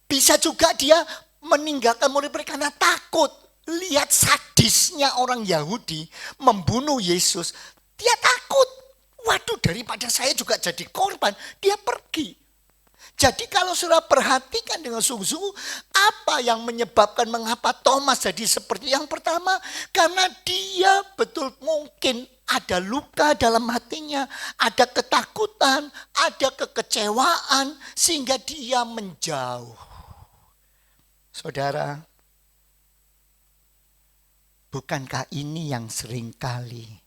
Bisa juga dia meninggalkan murid-murid karena takut. Lihat sadisnya orang Yahudi membunuh Yesus. Dia takut. Waduh, daripada saya juga jadi korban, dia pergi. Jadi kalau sudah perhatikan dengan sungguh-sungguh, apa yang menyebabkan mengapa Thomas jadi seperti yang pertama? Karena dia betul mungkin ada luka dalam hatinya, ada ketakutan, ada kekecewaan, sehingga dia menjauh. Saudara, bukankah ini yang seringkali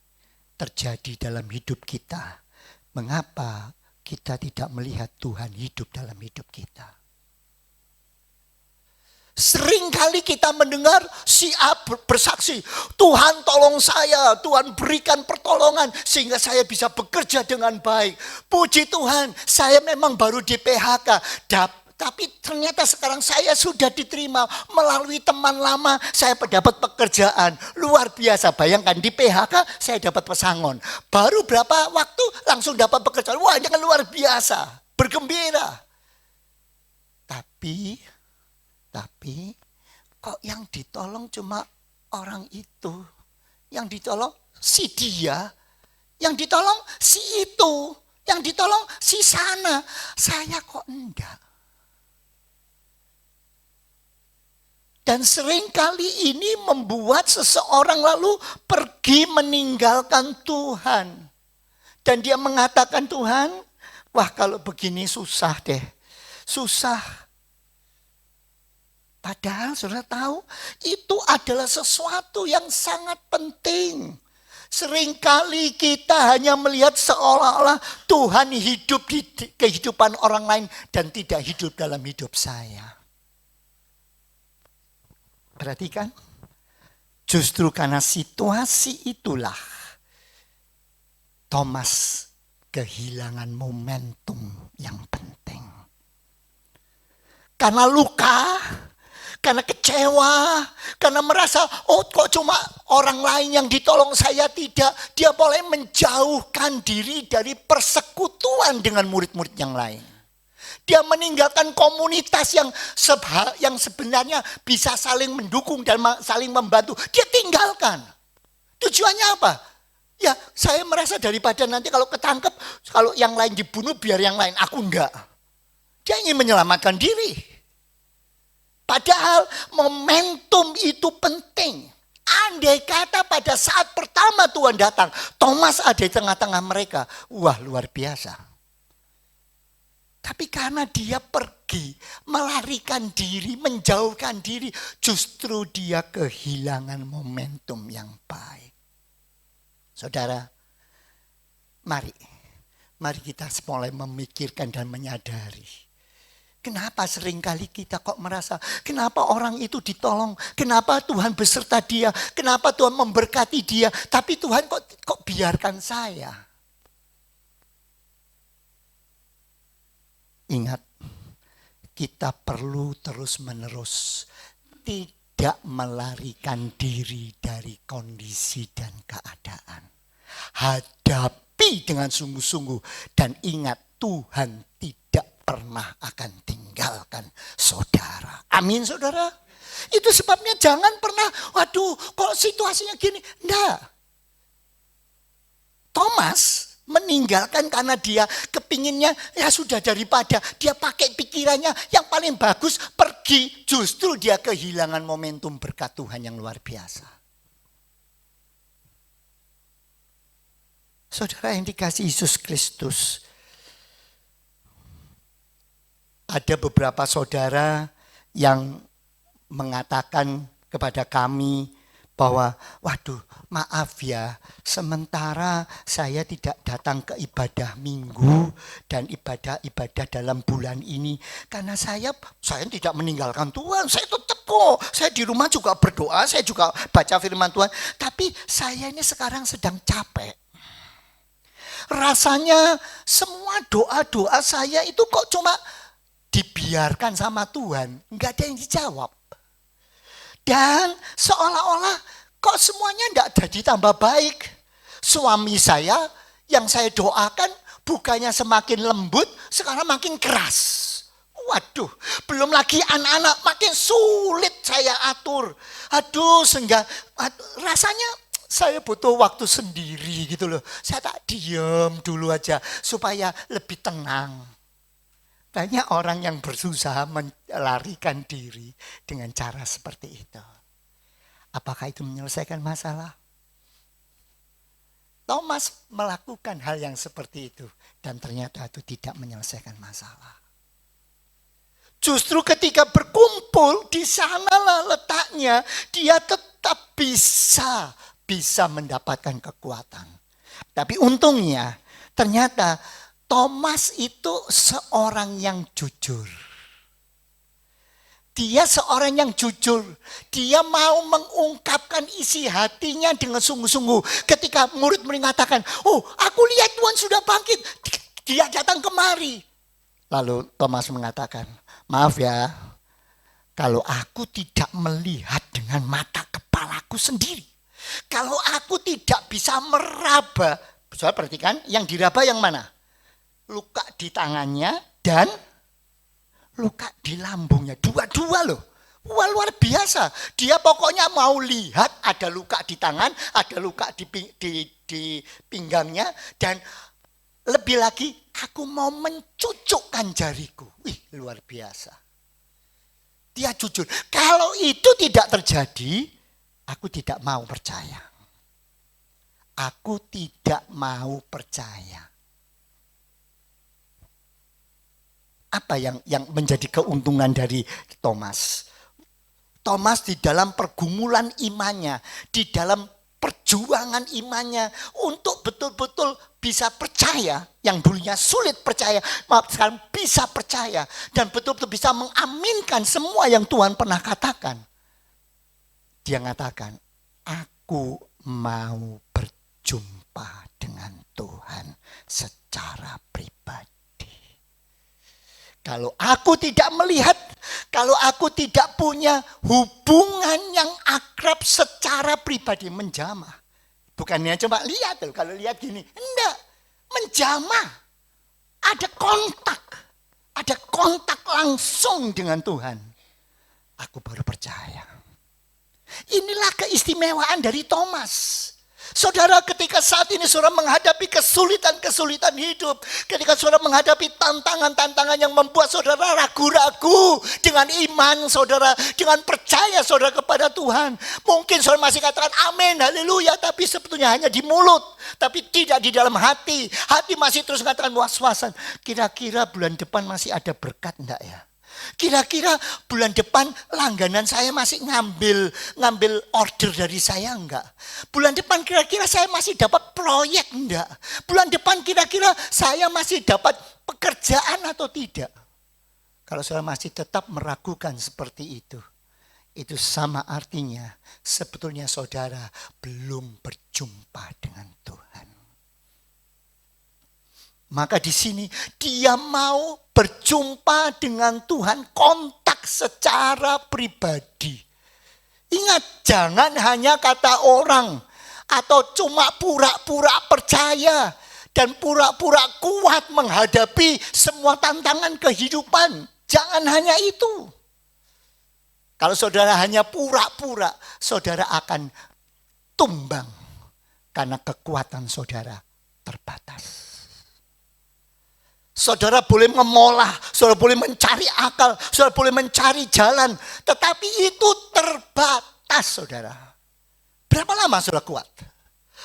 terjadi dalam hidup kita? Mengapa kita tidak melihat Tuhan hidup dalam hidup kita? Seringkali kita mendengar si A bersaksi, Tuhan tolong saya, Tuhan berikan pertolongan sehingga saya bisa bekerja dengan baik. Puji Tuhan, saya memang baru di PHK, tapi ternyata sekarang saya sudah diterima melalui teman lama, saya dapat pekerjaan. Luar biasa, bayangkan di PHK saya dapat pesangon. Baru berapa waktu langsung dapat pekerjaan. Wah, ini kan luar biasa, bergembira. Tapi kok yang ditolong cuma orang itu. Yang ditolong si dia, yang ditolong si itu, yang ditolong si sana. Saya kok enggak. Dan seringkali ini membuat seseorang lalu pergi meninggalkan Tuhan. Dan dia mengatakan, Tuhan, wah kalau begini susah deh. Susah. Padahal saudara tahu, itu adalah sesuatu yang sangat penting. Seringkali kita hanya melihat seolah-olah Tuhan hidup di kehidupan orang lain dan tidak hidup dalam hidup saya. Perhatikan, justru karena situasi itulah Thomas kehilangan momentum yang penting. Karena luka, karena kecewa, karena merasa, oh kok cuma orang lain yang ditolong, saya tidak. Dia mulai menjauhkan diri dari persekutuan dengan murid-murid yang lain. Dia meninggalkan komunitas yang sebenarnya bisa saling mendukung dan saling membantu. Dia tinggalkan. Tujuannya apa? Ya, saya merasa daripada nanti kalau ketangkep, kalau yang lain dibunuh biar yang lain, aku enggak. Dia ingin menyelamatkan diri. Padahal momentum itu penting. Andai kata pada saat pertama Tuhan datang, Thomas ada di tengah-tengah mereka. Wah, luar biasa. Tapi karena dia pergi, melarikan diri, menjauhkan diri, justru dia kehilangan momentum yang baik. Saudara, mari kita mulai memikirkan dan menyadari. Kenapa seringkali kita kok merasa, kenapa orang itu ditolong, kenapa Tuhan beserta dia, kenapa Tuhan memberkati dia, tapi Tuhan kok biarkan saya. Ingat, kita perlu terus-menerus tidak melarikan diri dari kondisi dan keadaan. Hadapi dengan sungguh-sungguh dan ingat Tuhan tidak pernah akan tinggalkan saudara. Amin saudara. Itu sebabnya jangan pernah, waduh kok situasinya gini. Enggak. Thomas meninggalkan karena dia kepinginnya ya sudah, daripada dia pakai pikirannya yang paling bagus pergi, justru dia kehilangan momentum berkat Tuhan yang luar biasa. Saudara yang dikasihi Yesus Kristus, ada beberapa saudara yang mengatakan kepada kami bahwa waduh maaf ya, sementara saya tidak datang ke ibadah minggu dan ibadah dalam bulan ini karena saya tidak meninggalkan Tuhan, saya tetap kok, saya di rumah juga berdoa, saya juga baca firman Tuhan, tapi saya ini sekarang sedang capek. Rasanya semua doa-doa saya itu kok cuma dibiarkan sama Tuhan, nggak ada yang dijawab. Dan seolah-olah kok semuanya enggak jadi tambah baik. Suami saya yang saya doakan bukannya semakin lembut, sekarang makin keras. Waduh, belum lagi anak-anak makin sulit saya atur. Aduh, sehingga rasanya saya butuh waktu sendiri gitu loh. Saya tak diam dulu aja supaya lebih tenang. Banyak orang yang berusaha melarikan diri dengan cara seperti itu. Apakah itu menyelesaikan masalah? Thomas melakukan hal yang seperti itu dan ternyata itu tidak menyelesaikan masalah. Justru ketika berkumpul di sanalah letaknya dia tetap bisa mendapatkan kekuatan. Tapi untungnya ternyata Thomas itu seorang yang jujur. Dia seorang yang jujur. Dia mau mengungkapkan isi hatinya dengan sungguh-sungguh. Ketika murid mengatakan, oh aku lihat Tuhan sudah bangkit. Dia datang kemari. Lalu Thomas mengatakan, maaf ya, kalau aku tidak melihat dengan mata kepalaku sendiri. Kalau aku tidak bisa meraba. Saudara perhatikan, yang diraba yang mana? Luka di tangannya dan luka di lambungnya. Dua-dua loh. Wah, luar biasa. Dia pokoknya mau lihat ada luka di tangan, ada luka di pinggangnya. Dan lebih lagi, aku mau mencucukkan jariku. Wih, luar biasa. Dia jujur. Kalau itu tidak terjadi, aku tidak mau percaya. Aku tidak mau percaya. Apa yang menjadi keuntungan dari Thomas? Thomas di dalam pergumulan imannya, di dalam perjuangan imannya untuk betul-betul bisa percaya, yang dulunya sulit percaya, sekarang bisa percaya dan betul-betul bisa mengaminkan semua yang Tuhan pernah katakan. Dia mengatakan, aku mau berjumpa dengan Tuhan secara pribadi. Kalau aku tidak melihat, kalau aku tidak punya hubungan yang akrab secara pribadi, menjamah. Bukannya cuma lihat, kalau lihat gini, enggak, menjamah. Ada kontak langsung dengan Tuhan. Aku baru percaya. Inilah keistimewaan dari Thomas. Saudara, ketika saat ini saudara menghadapi kesulitan-kesulitan hidup, ketika saudara menghadapi tantangan-tantangan yang membuat saudara ragu-ragu dengan iman saudara, dengan percaya saudara kepada Tuhan. Mungkin saudara masih katakan amin, haleluya, tapi sebetulnya hanya di mulut, tapi tidak di dalam hati. Hati masih terus mengatakan was-wasan. Kira-kira bulan depan masih ada berkat enggak ya? Kira-kira bulan depan langganan saya masih ngambil order dari saya enggak? Bulan depan kira-kira saya masih dapat proyek enggak? Bulan depan kira-kira saya masih dapat pekerjaan atau tidak? Kalau saya masih tetap meragukan seperti itu sama artinya sebetulnya saudara belum berjumpa dengan Tuhan. Maka di sini dia mau berjumpa dengan Tuhan, kontak secara pribadi. Ingat, jangan hanya kata orang atau cuma pura-pura percaya dan pura-pura kuat menghadapi semua tantangan kehidupan. Jangan hanya itu. Kalau saudara hanya pura-pura, saudara akan tumbang karena kekuatan saudara terbatas. Saudara boleh memolah, saudara boleh mencari akal, saudara boleh mencari jalan. Tetapi itu terbatas, saudara. Berapa lama saudara kuat?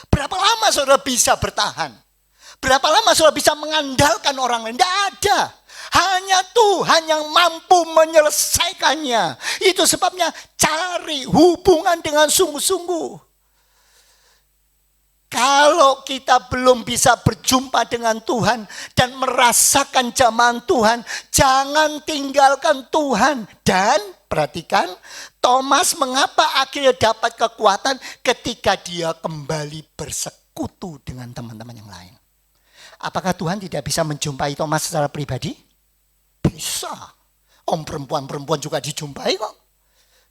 Berapa lama saudara bisa bertahan? Berapa lama saudara bisa mengandalkan orang lain? Tidak ada. Hanya Tuhan yang mampu menyelesaikannya. Itu sebabnya cari hubungan dengan sungguh-sungguh. Kalau kita belum bisa berjumpa dengan Tuhan dan merasakan jamahan Tuhan, jangan tinggalkan Tuhan. Dan perhatikan, Thomas mengapa akhirnya dapat kekuatan ketika dia kembali bersekutu dengan teman-teman yang lain. Apakah Tuhan tidak bisa menjumpai Thomas secara pribadi? Bisa. Om perempuan-perempuan juga dijumpai kok.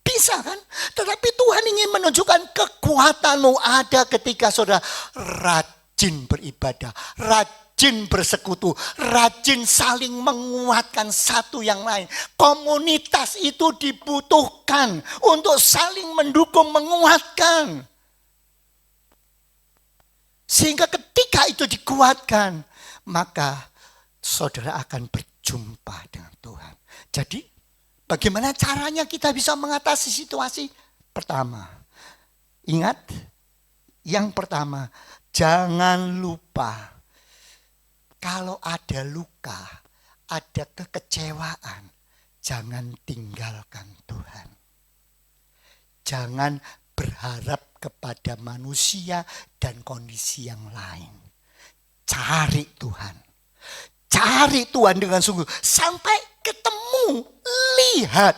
Bisa kan? Tetapi Tuhan ingin menunjukkan kekuatanmu ada ketika saudara rajin beribadah, rajin bersekutu, rajin saling menguatkan satu yang lain. Komunitas itu dibutuhkan untuk saling mendukung, menguatkan. Sehingga ketika itu dikuatkan, maka saudara akan berjumpa dengan Tuhan. Jadi, bagaimana caranya kita bisa mengatasi situasi? Pertama, ingat, yang pertama, jangan lupa kalau ada luka, ada kekecewaan, jangan tinggalkan Tuhan. Jangan berharap kepada manusia dan kondisi yang lain. Cari Tuhan. Cari Tuhan dengan sungguh sampai ketemu, lihat.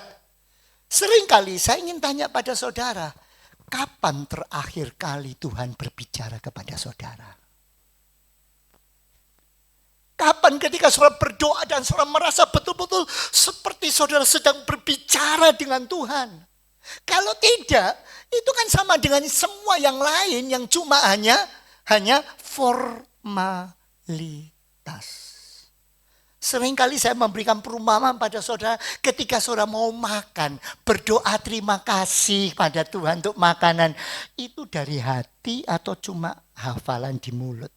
Seringkali saya ingin tanya pada saudara, kapan terakhir kali Tuhan berbicara kepada saudara? Kapan ketika saudara berdoa dan saudara merasa betul-betul seperti saudara sedang berbicara dengan Tuhan? Kalau tidak, itu kan sama dengan semua yang lain yang cuma hanya formalitas. Seringkali saya memberikan perumpamaan pada saudara ketika saudara mau makan, berdoa terima kasih pada Tuhan untuk makanan. Itu dari hati atau cuma hafalan di mulut?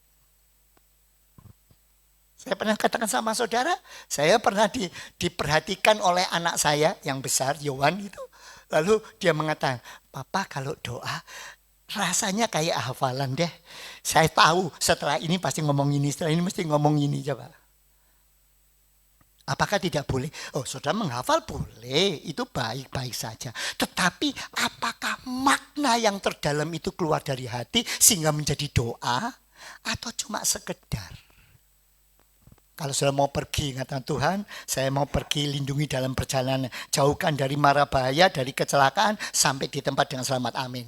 Saya pernah katakan sama saudara, saya pernah diperhatikan oleh anak saya yang besar, Yohan itu. Lalu dia mengatakan, Papa kalau doa rasanya kayak hafalan deh. Saya tahu setelah ini pasti ngomong ini, setelah ini mesti ngomong ini, coba. Apakah tidak boleh? Oh, saudara menghafal boleh, itu baik-baik saja. Tetapi apakah makna yang terdalam itu keluar dari hati sehingga menjadi doa atau cuma sekedar? Kalau saudara mau pergi, kata Tuhan, saya mau pergi lindungi dalam perjalanan. Jauhkan dari mara bahaya, dari kecelakaan sampai di tempat dengan selamat, amin.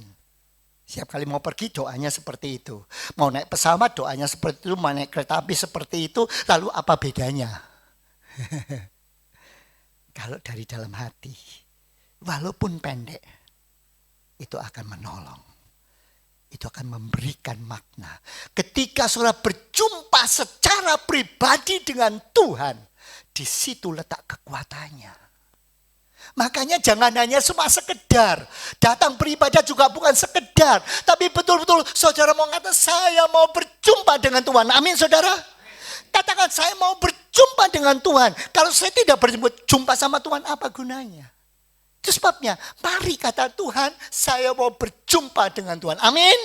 Setiap kali mau pergi doanya seperti itu. Mau naik pesawat doanya seperti itu, mau naik kereta api seperti itu. Lalu apa bedanya? Kalau dari dalam hati, walaupun pendek, itu akan menolong. Itu akan memberikan makna. Ketika saudara berjumpa secara pribadi dengan Tuhan, di situ letak kekuatannya. Makanya jangan hanya cuma sekedar. Datang beribadah juga bukan sekedar. Tapi betul-betul saudara mau kata, saya mau berjumpa dengan Tuhan. Amin saudara. Katakan, saya mau berjumpa dengan Tuhan. Kalau saya tidak berjumpa sama Tuhan, apa gunanya? Itu sebabnya, mari kata Tuhan, saya mau berjumpa dengan Tuhan. Amin.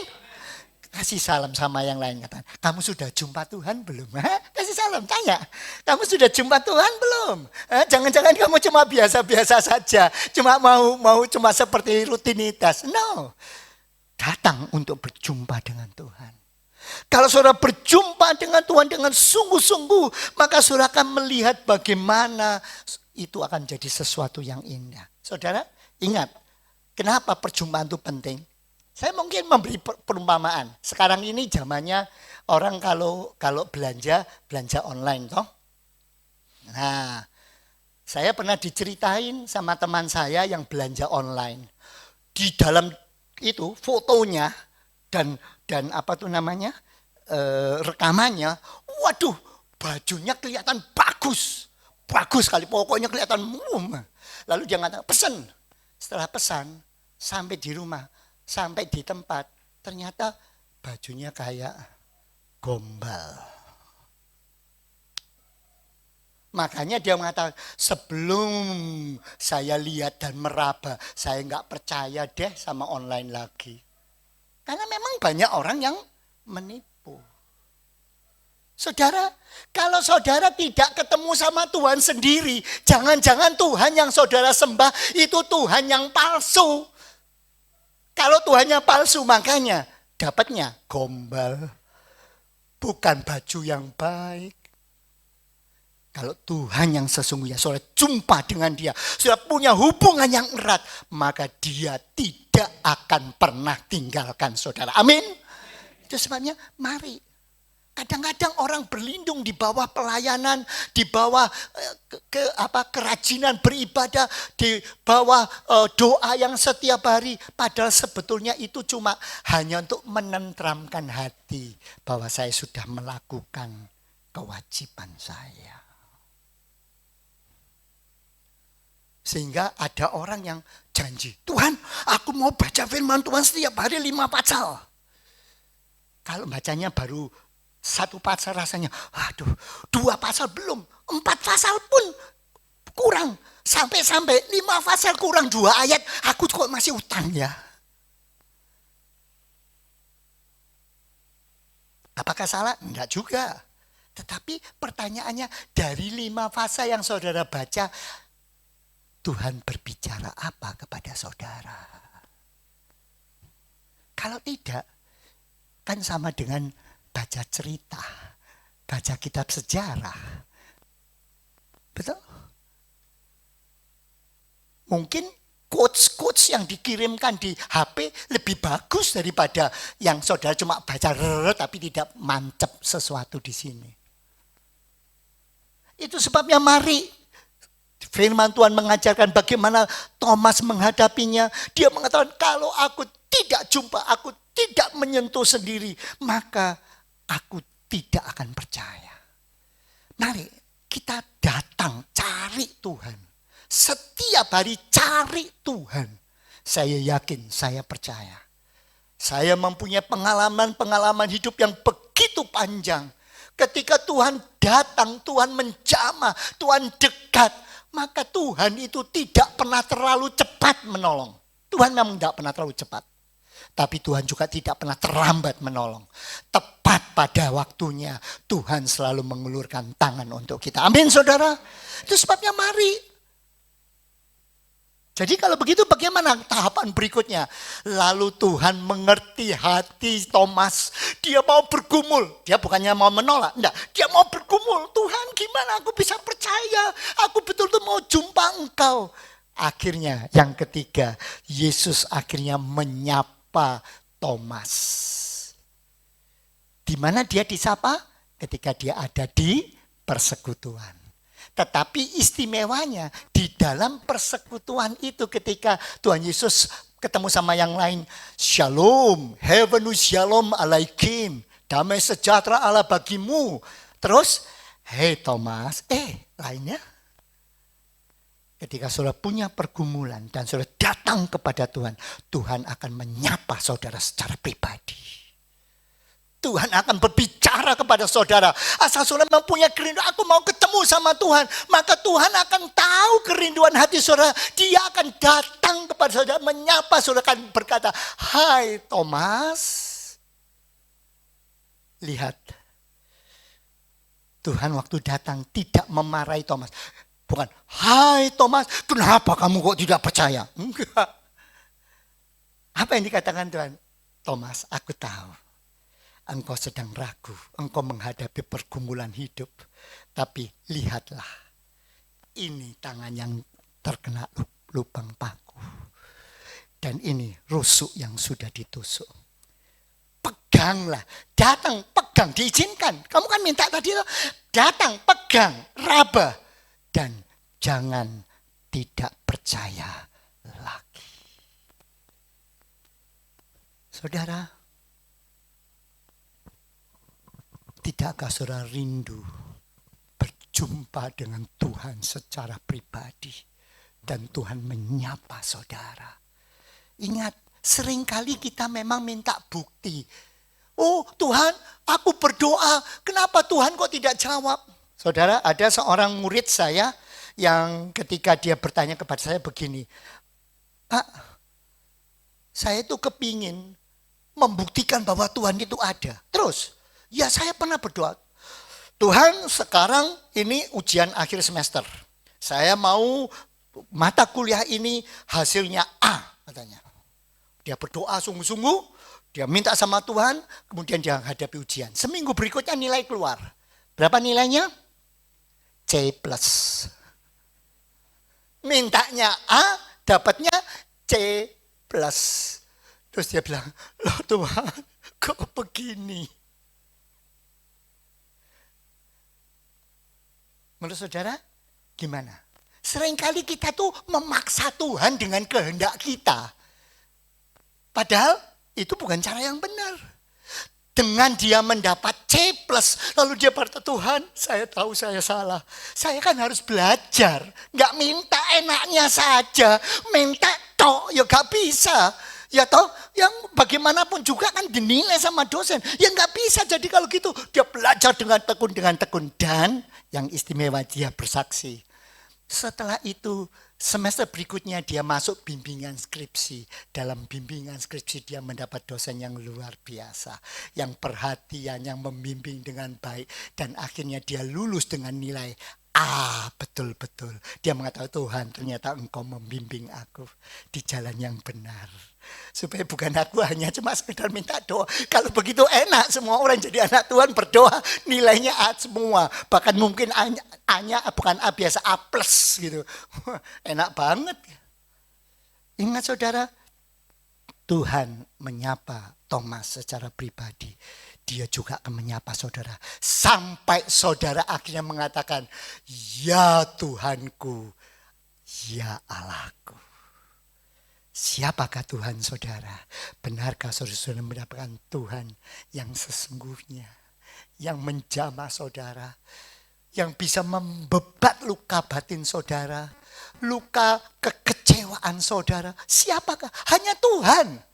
Kasih salam sama yang lain, kata, kamu sudah jumpa Tuhan belum? Kasih salam, tanya, kamu sudah jumpa Tuhan belum? Jangan-jangan kamu cuma biasa-biasa saja, cuma mau cuma seperti rutinitas. No, datang untuk berjumpa dengan Tuhan. Kalau saudara berjumpa dengan Tuhan dengan sungguh-sungguh, maka saudara akan melihat bagaimana itu akan jadi sesuatu yang indah. Saudara, ingat, kenapa perjumpaan itu penting? Saya mungkin memberi perumpamaan. Sekarang ini zamannya orang kalau belanja online toh. Nah, saya pernah diceritain sama teman saya yang belanja online. Di dalam itu fotonya dan apa tuh namanya? Rekamannya, waduh, bajunya kelihatan bagus. Bagus sekali, pokoknya kelihatan Lalu dia ngatakan, pesan. Setelah pesan, sampai di rumah, sampai di tempat, ternyata bajunya kayak gombal. Makanya dia mengatakan, sebelum saya lihat dan meraba, saya nggak percaya deh sama online lagi. Karena memang banyak orang yang menipu. Saudara, kalau saudara tidak ketemu sama Tuhan sendiri, jangan-jangan Tuhan yang saudara sembah itu Tuhan yang palsu. Kalau Tuhannya palsu, makanya dapatnya gombal. Bukan baju yang baik. Kalau Tuhan yang sesungguhnya, saudara jumpa dengan dia, saudara punya hubungan yang erat, maka dia tidak akan pernah tinggalkan saudara. Amin. Itu sebabnya mari. Kadang-kadang orang berlindung di bawah pelayanan, di bawah kerajinan beribadah, di bawah doa yang setiap hari. Padahal sebetulnya itu cuma hanya untuk menenteramkan hati bahwa saya sudah melakukan kewajiban saya. Sehingga ada orang yang janji, Tuhan, aku mau baca firman Tuhan setiap hari 5 pasal. Kalau bacanya baru 1 pasal rasanya, aduh, 2 pasal belum, 4 pasal pun kurang. Sampai 5 pasal kurang 2 ayat, aku kok masih utang ya. Apakah salah? Enggak juga. Tetapi pertanyaannya, dari 5 pasal yang saudara baca, Tuhan berbicara apa kepada saudara? Kalau tidak, kan sama dengan baca cerita, baca kitab sejarah. Betul? Mungkin quotes yang dikirimkan di HP lebih bagus daripada yang saudara cuma baca tapi tidak mancep sesuatu di sini. Itu sebabnya mari firman Tuhan mengajarkan bagaimana Thomas menghadapinya. Dia mengatakan, kalau aku tidak jumpa, aku tidak menyentuh sendiri, maka aku tidak akan percaya. Mari kita datang cari Tuhan. Setiap hari cari Tuhan. Saya yakin, saya percaya. Saya mempunyai pengalaman hidup yang begitu panjang. Ketika Tuhan datang, Tuhan menjamah, Tuhan dekat, maka Tuhan itu tidak pernah terlalu cepat menolong. Tuhan memang tidak pernah terlalu cepat. Tapi Tuhan juga tidak pernah terlambat menolong. Tepat pada waktunya Tuhan selalu mengulurkan tangan untuk kita. Amin saudara. Itu sebabnya mari. Jadi kalau begitu bagaimana tahapan berikutnya? Lalu Tuhan mengerti hati Thomas. Dia mau bergumul. Dia bukannya mau menolak. Enggak. Dia mau bergumul. Tuhan gimana aku bisa percaya? Aku betul-betul mau jumpa engkau. Akhirnya yang ketiga, Yesus akhirnya menyapa Thomas. Di mana dia disapa? Ketika dia ada di persekutuan. Tetapi istimewanya di dalam persekutuan itu ketika Tuhan Yesus ketemu sama yang lain. Shalom, heavenly shalom alaikum. Damai sejahtera Allah bagimu. Terus, hey Thomas, lainnya. Ketika saudara punya pergumulan dan saudara datang kepada Tuhan, Tuhan akan menyapa saudara secara pribadi. Tuhan akan berbicara kepada saudara. Asal saudara mempunyai kerinduan, aku mau ketemu sama Tuhan. Maka Tuhan akan tahu kerinduan hati saudara. Dia akan datang kepada saudara, menyapa saudara, akan berkata, hai Thomas. Lihat, Tuhan waktu datang tidak memarahi Thomas. Bukan, hai Thomas, kenapa kamu kok tidak percaya? Enggak. Apa yang dikatakan Tuhan? Thomas, aku tahu. Engkau sedang ragu, engkau menghadapi pergumulan hidup. Tapi lihatlah, ini tangan yang terkena lubang paku. Dan ini rusuk yang sudah ditusuk. Peganglah, datang, pegang, diizinkan. Kamu kan minta tadi, datang, pegang, raba. Dan jangan tidak percaya lagi. Saudara, tidakkah saudara rindu berjumpa dengan Tuhan secara pribadi dan Tuhan menyapa saudara? Ingat, seringkali kita memang minta bukti. Oh Tuhan, aku berdoa, kenapa Tuhan kok tidak jawab? Saudara, ada seorang murid saya yang ketika dia bertanya kepada saya begini, Pak, saya itu kepingin membuktikan bahwa Tuhan itu ada. Terus, ya saya pernah berdoa, Tuhan sekarang ini ujian akhir semester. Saya mau mata kuliah ini hasilnya A katanya. Dia berdoa sungguh-sungguh, dia minta sama Tuhan, kemudian dia hadapi ujian. Seminggu berikutnya nilai keluar. Berapa nilainya? C+. Mintanya A, dapatnya C+. Terus dia bilang, loh Tuhan, kok begini? Menurut saudara, gimana? Seringkali kita tuh memaksa Tuhan dengan kehendak kita. Padahal itu bukan cara yang benar. Dengan dia mendapat C+, lalu dia berkata, Tuhan, saya tahu saya salah. Saya kan harus belajar. Gak minta enaknya saja. Minta tok, ya gak bisa. Ya toh, yang bagaimanapun juga kan dinilai sama dosen. Ya gak bisa, jadi kalau gitu dia belajar dengan tekun. Dan yang istimewa dia bersaksi. Setelah itu semester berikutnya dia masuk bimbingan skripsi. Dalam bimbingan skripsi dia mendapat dosen yang luar biasa. Yang perhatian, yang membimbing dengan baik. Dan akhirnya dia lulus dengan nilai A, betul-betul. Dia mengatakan, Tuhan ternyata engkau membimbing aku di jalan yang benar. Supaya bukan aku hanya cuma sekedar minta doa. Kalau begitu enak semua orang jadi anak Tuhan berdoa nilainya A semua. Bahkan mungkin A-nya bukan A biasa A plus gitu. Enak banget. Ingat saudara, Tuhan menyapa Thomas secara pribadi. Dia juga akan menyapa saudara. Sampai saudara akhirnya mengatakan, ya Tuhanku, ya Allahku. Siapakah Tuhan saudara? Benarkah saudara mendapatkan Tuhan yang sesungguhnya? Yang menjamah saudara? Yang bisa membebat luka batin saudara? Luka kekecewaan saudara? Siapakah? Hanya Tuhan.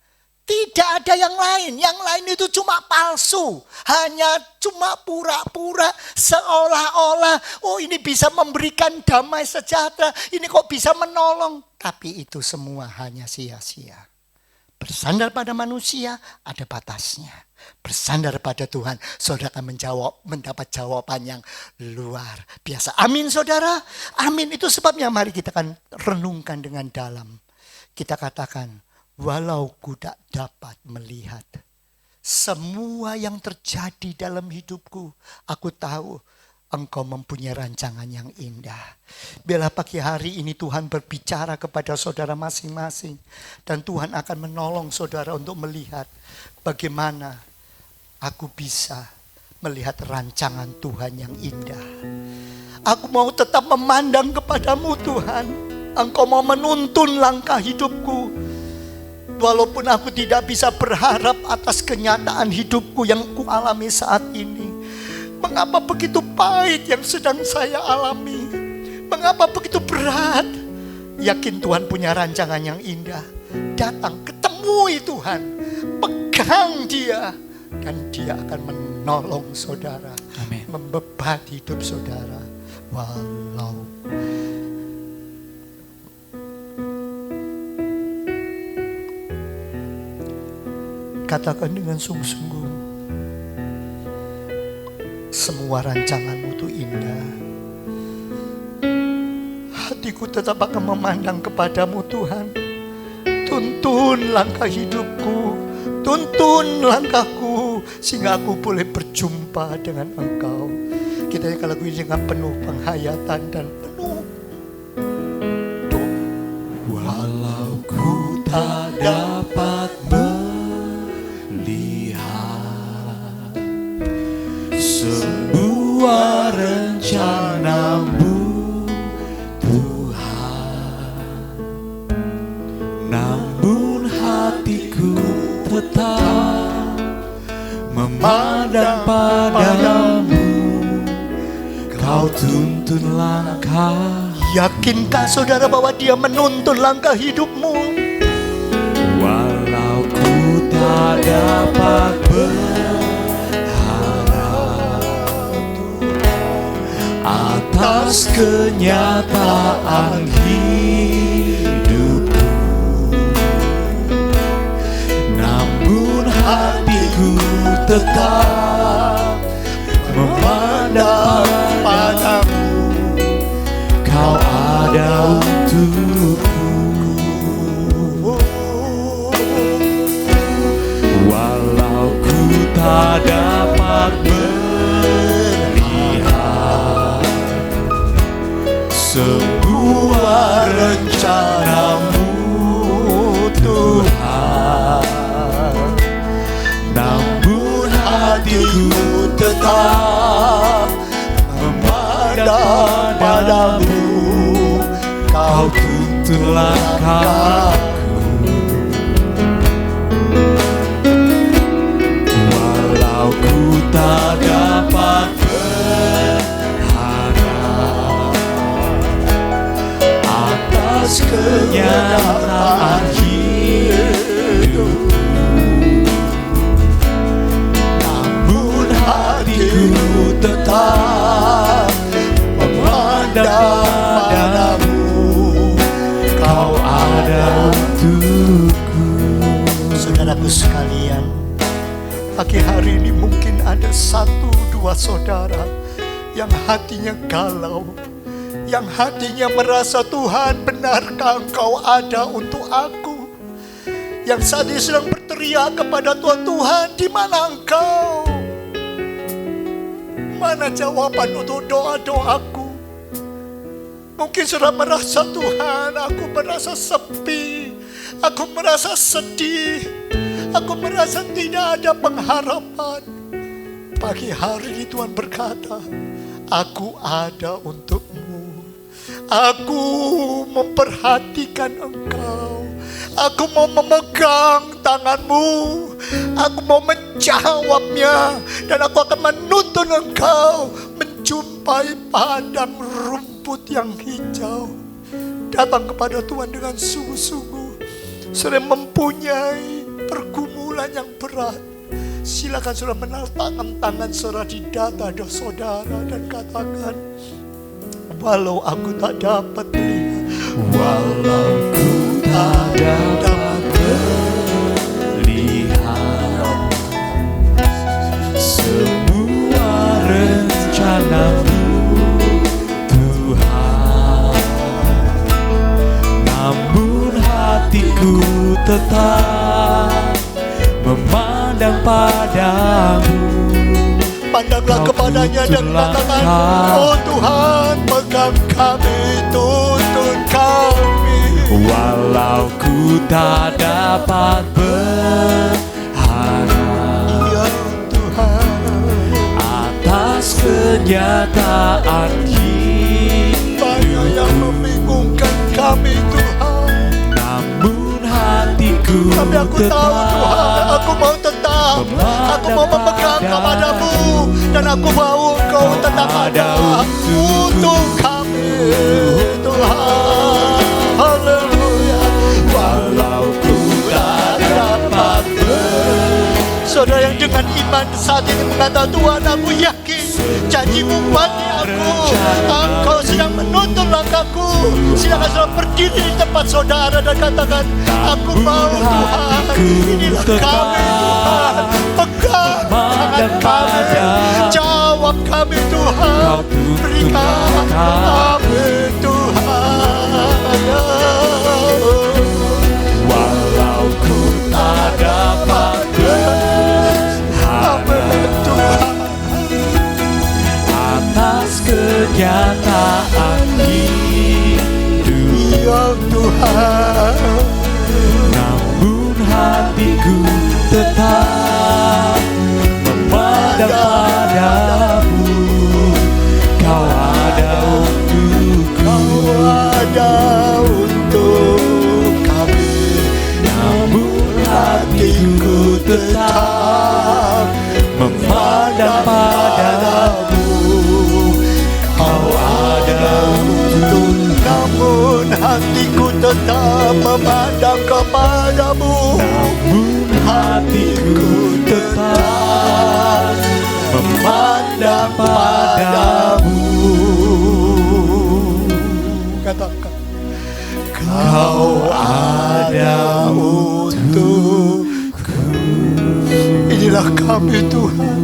Tidak ada yang lain. Yang lain itu cuma palsu. Hanya cuma pura-pura seolah-olah. Oh ini bisa memberikan damai sejahtera. Ini kok bisa menolong. Tapi itu semua hanya sia-sia. Bersandar pada manusia ada batasnya. Bersandar pada Tuhan, saudara akan mendapat jawaban yang luar biasa. Amin saudara. Amin, itu sebabnya mari kita akan renungkan dengan dalam. Kita katakan, walau ku tak dapat melihat semua yang terjadi dalam hidupku, aku tahu Engkau mempunyai rancangan yang indah. Biarlah pagi hari ini Tuhan berbicara kepada saudara masing-masing. Dan Tuhan akan menolong saudara untuk melihat bagaimana aku bisa melihat rancangan Tuhan yang indah. Aku mau tetap memandang kepadamu Tuhan. Engkau mau menuntun langkah hidupku. Walaupun aku tidak bisa berharap atas kenyataan hidupku yang kualami saat ini. Mengapa begitu pahit yang sedang saya alami? Mengapa begitu berat? Yakin Tuhan punya rancangan yang indah. Datang, ketemui Tuhan. Pegang Dia. Dan Dia akan menolong saudara. Amin. Membebat hidup saudara. Walau katakan dengan sungguh-sungguh, semua rancanganmu itu indah. Hatiku tetap akan memandang kepadamu Tuhan. Tuntun langkah hidupku, tuntun langkahku, sehingga aku boleh berjumpa dengan Engkau. Kita yang lagu ini dengan penuh penghayatan dan penuh doa. Walau ku tak dapat melihat sebuah rencana-Mu Tuhan, namun hatiku tetap memandang padamu. Kau tuntun langkah. Yakinkah saudara bahwa Dia menuntun langkah hidupmu? Walau ku tak dapat berharap atas kenyataan hidupku, namun hatiku tetap memandang padamu. Kau ada untukku. Walau ku tak dapat melihat sebuah rencana-Mu Tuhan, namun hatiku tetap memandang padamu. Kau tuntun langkahku. Walau ku tak dapat berharap atas kenyataan hidupku, namun hatiku tetap memandang padamu. Kau ada untukku. Saudaraku sekalian, pagi hari ini mungkin ada 1-2 saudara yang hatinya galau, yang hatinya merasa, Tuhan, benarkah Engkau ada untuk aku? Yang saat ini sedang berteriak kepada Tuhan, Tuhan, di mana Engkau? Mana jawaban untuk doa-doaku? Mungkin sudah merasa, Tuhan, aku merasa sepi, aku merasa sedih, aku merasa tidak ada pengharapan. Pagi hari ini Tuhan berkata, aku ada untukmu. Aku memperhatikan engkau. Aku mau memegang tanganmu. Aku mau menjawabnya. Dan aku akan menuntun engkau menjumpai padang rumput yang hijau. Datang kepada Tuhan dengan sungguh-sungguh. Saudara mempunyai pergumulan yang berat, silakan saudara meletakkan tangan saudara di dada saudara dan katakan, walau aku tak dapat melihat, Walau ku tak dapat melihat semua rencana-Mu Tuhan, namun hatiku tetap memandang padamu. pandanglah kepadanya dan katakan, oh Tuhan, pegang kami, tuntun kami. Walau ku tak dapat berharap, Ya Tuhan, atas kenyataan banyak yang membingungkan kami Tuhan. namun hatiku Tapi aku tahu Tuhan, aku mau tetap, aku mau memegang kepadamu, dan aku mau Engkau tetap ada untuk kami Tuhan. Haleluya. Walau ku tak dapat saudara yang dengan iman saat ini mengatakan, Tuhan aku yakin janji-Mu bagi aku. Engkau sedang menuntun langkahku. Silakan saudara berdiri di tempat saudara dan katakan, aku mau Tuhan, inilah kami Tuhan, pegang tangan kami, jawab kami Tuhan, berikan kami Tuhan. walau ku tak dapat Tuhan, atas kenyataan hidup, ya Tuhan, namun hatiku tetap memandang padamu. Kau ada untukku, ada untuk kami, namun hatiku tetap memandang padamu. Kau ada untuk, namun hatiku tetap memandang kepadamu. Namun hatiku tetap memandang padamu. Katakan, kau ada untukku. Inilah kami Tuhan,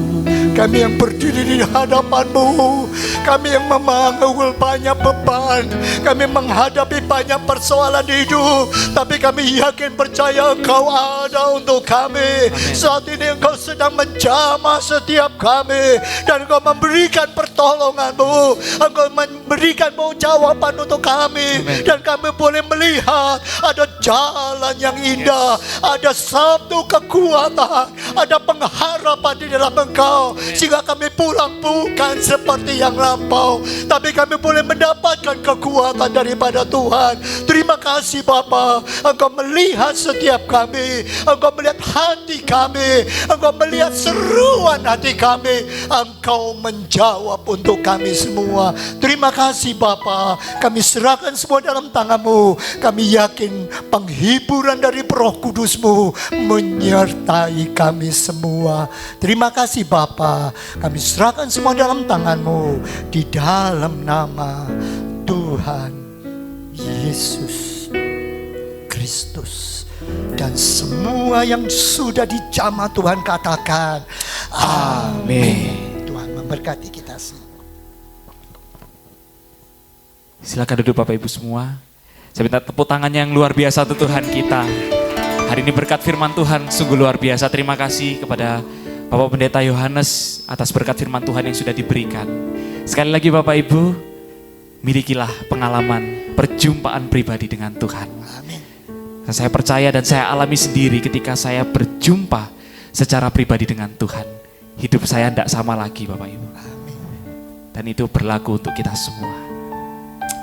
kami yang berdiri di hadapan-Mu, kami yang memangul banyak beban, kami menghadapi banyak persoalan di hidup, tapi kami yakin percaya Engkau ada untuk kami. Saat ini Engkau sedang menjamah setiap kami, dan Engkau memberikan pertolongan-Mu, Engkau memberikan jawaban untuk kami. Dan kami boleh melihat ada jalan yang indah, ada satu kekuatan, ada pengharapan di dalam Engkau, sehingga kami pulang bukan seperti yang lampau, tapi kami boleh mendapatkan kekuatan daripada Tuhan. Terima kasih Bapa, Engkau melihat setiap kami, Engkau melihat hati kami, Engkau melihat seruan hati kami, Engkau menjawab untuk kami semua. Terima kasih Bapa, kami serahkan semua dalam tangan-Mu. Kami yakin penghiburan dari Roh Kudus-Mu menyertai kami semua. Terima kasih Bapa, kami serahkan semua dalam tangan-Mu, di dalam nama Tuhan Yesus Kristus. Dan semua yang sudah dijamah Tuhan katakan amin. Tuhan memberkati kita semua. Silakan duduk Bapak Ibu semua. Saya minta tepuk tangannya yang luar biasa untuk Tuhan kita. Hari ini berkat firman Tuhan sungguh luar biasa. Terima kasih kepada Bapak Pendeta Yohanes atas berkat firman Tuhan yang sudah diberikan. Sekali lagi Bapak Ibu, milikilah pengalaman perjumpaan pribadi dengan Tuhan. Amin. Dan saya percaya dan saya alami sendiri ketika saya berjumpa secara pribadi dengan Tuhan. Hidup saya tidak sama lagi Bapak Ibu. Dan itu berlaku untuk kita semua.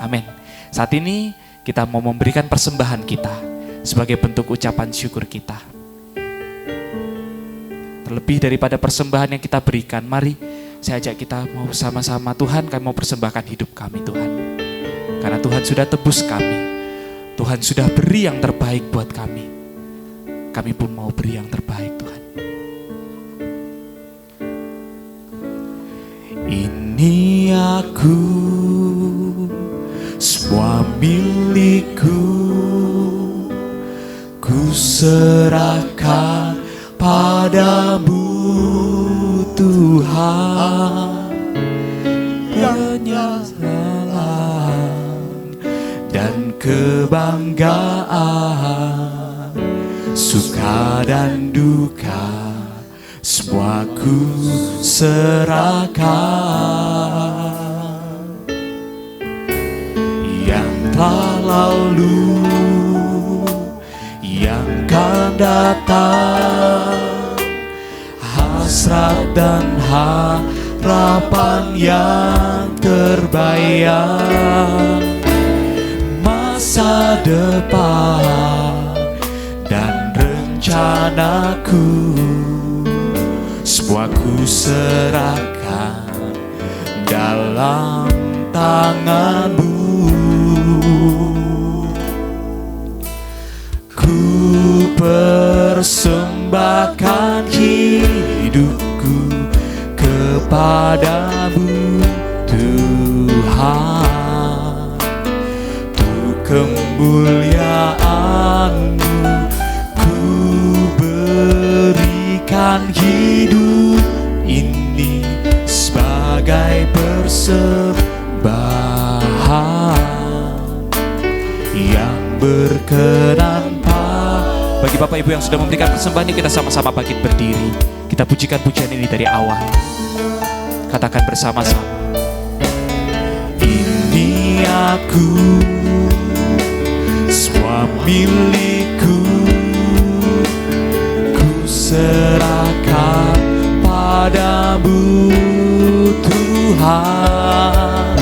Amin. Saat ini kita mau memberikan persembahan kita sebagai bentuk ucapan syukur kita. Terlebih daripada persembahan yang kita berikan, mari saya ajak kita mau sama-sama, Tuhan kami mau persembahkan hidup kami Tuhan. Karena Tuhan sudah tebus kami, Tuhan sudah beri yang terbaik buat kami. Kami pun mau beri yang terbaik Tuhan. Ini aku, semua milikku, ku serahkan padamu Tuhan. Penyesalan dan kebanggaan, suka dan duka, semua ku serahkan. Yang telah lalu, yang akan datang, hasrat dan harapan yang terbayang, masa depan dan rencanaku, semua ku serahkan dalam tangan-Mu. Ku persembahkan hidupku kepadamu Tuhan, untuk kemuliaan-Mu ku berikan hidup ini sebagai persembahan yang berkenan. Bagi Bapak Ibu yang sudah memberikan persembahan ini, kita sama-sama bangkit berdiri. Kita pujikan pujian ini dari awal. Katakan bersama-sama. Ini aku, semua milikku, ku serahkan padamu Tuhan.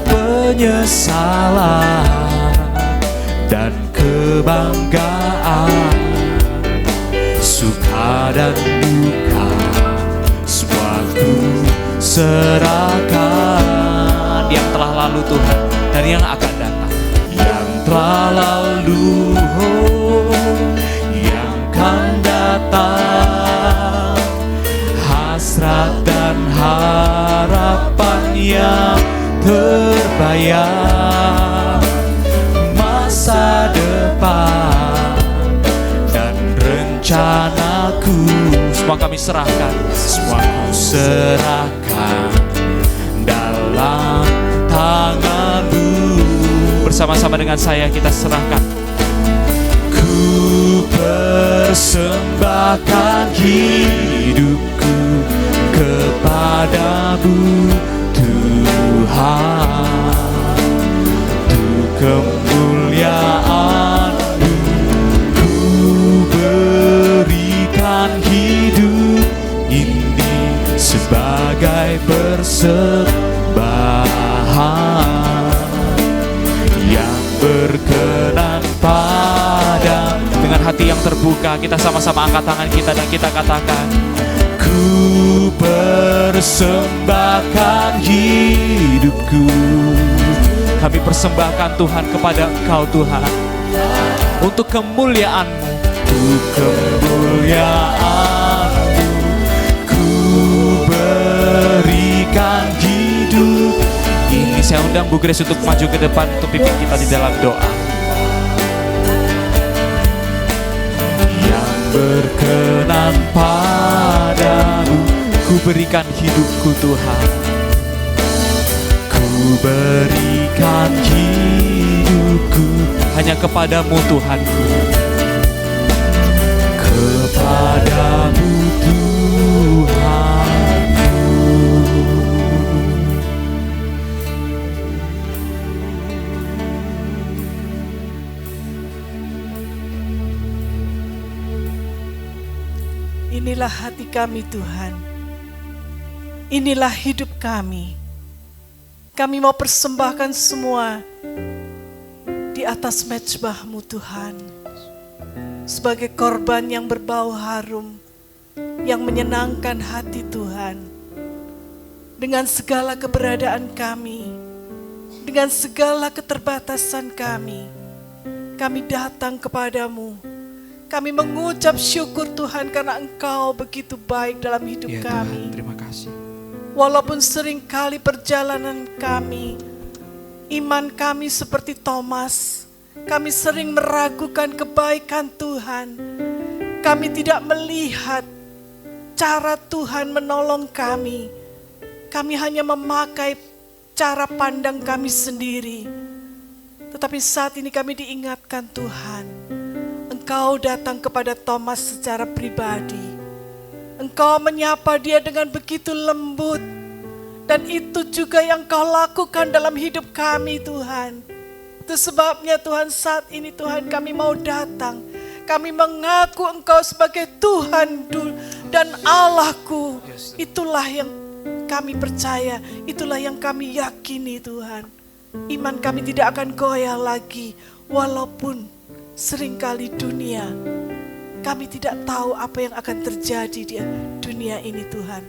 Penyesalan dan kebanggaan, suka dan duka, semua ku serahkan. Yang telah lalu Tuhan dan yang akan datang, yang telah lalu, yang akan datang, hasrat dan harapan yang terbayang, masa depan dan rencanaku, semua kami serahkan, semua ku serahkan dalam tangan-Mu. Bersama-sama dengan saya kita serahkan. Ku persembahkan hidupku kepadamu Tuhan, untuk kemuliaan-Mu ku berikan hidup ini sebagai persembahan yang berkenan pada. Dengan hati yang terbuka kita sama-sama angkat tangan kita dan kita katakan, ku persembahkan hidupku. Kami persembahkan Tuhan kepada Engkau Tuhan, untuk kemuliaan-Mu, untuk kemuliaan-Mu ku berikan hidup ini. Saya undang Bu Grace untuk maju ke depan untuk pimpin kita di dalam doa. Yang berkenan padamu, ku berikan hidupku Tuhan, ku berikan hidupku hanya kepadamu Tuhanku, kepadamu Tuhanku. Inilah hati kami Tuhan, inilah hidup kami. Kami mau persembahkan semua di atas mezbah-Mu Tuhan, sebagai korban yang berbau harum, yang menyenangkan hati Tuhan. Dengan segala keberadaan kami, dengan segala keterbatasan kami datang kepadamu. Kami mengucap syukur Tuhan karena Engkau begitu baik dalam hidup kami. Tuhan, terima kasih. Walaupun seringkali perjalanan kami, iman kami seperti Thomas, kami sering meragukan kebaikan Tuhan. Kami tidak melihat cara Tuhan menolong kami. Kami hanya memakai cara pandang kami sendiri. Tetapi saat ini kami diingatkan Tuhan, Engkau datang kepada Thomas secara pribadi. Engkau menyapa dia dengan begitu lembut. Dan itu juga yang Kau lakukan dalam hidup kami Tuhan. Itu sebabnya Tuhan saat ini Tuhan kami mau datang. Kami mengaku Engkau sebagai Tuhan dan Allahku. Itulah yang kami percaya, itulah yang kami yakini Tuhan. Iman kami tidak akan goyah lagi. Walaupun seringkali dunia, kami tidak tahu apa yang akan terjadi di dunia ini Tuhan.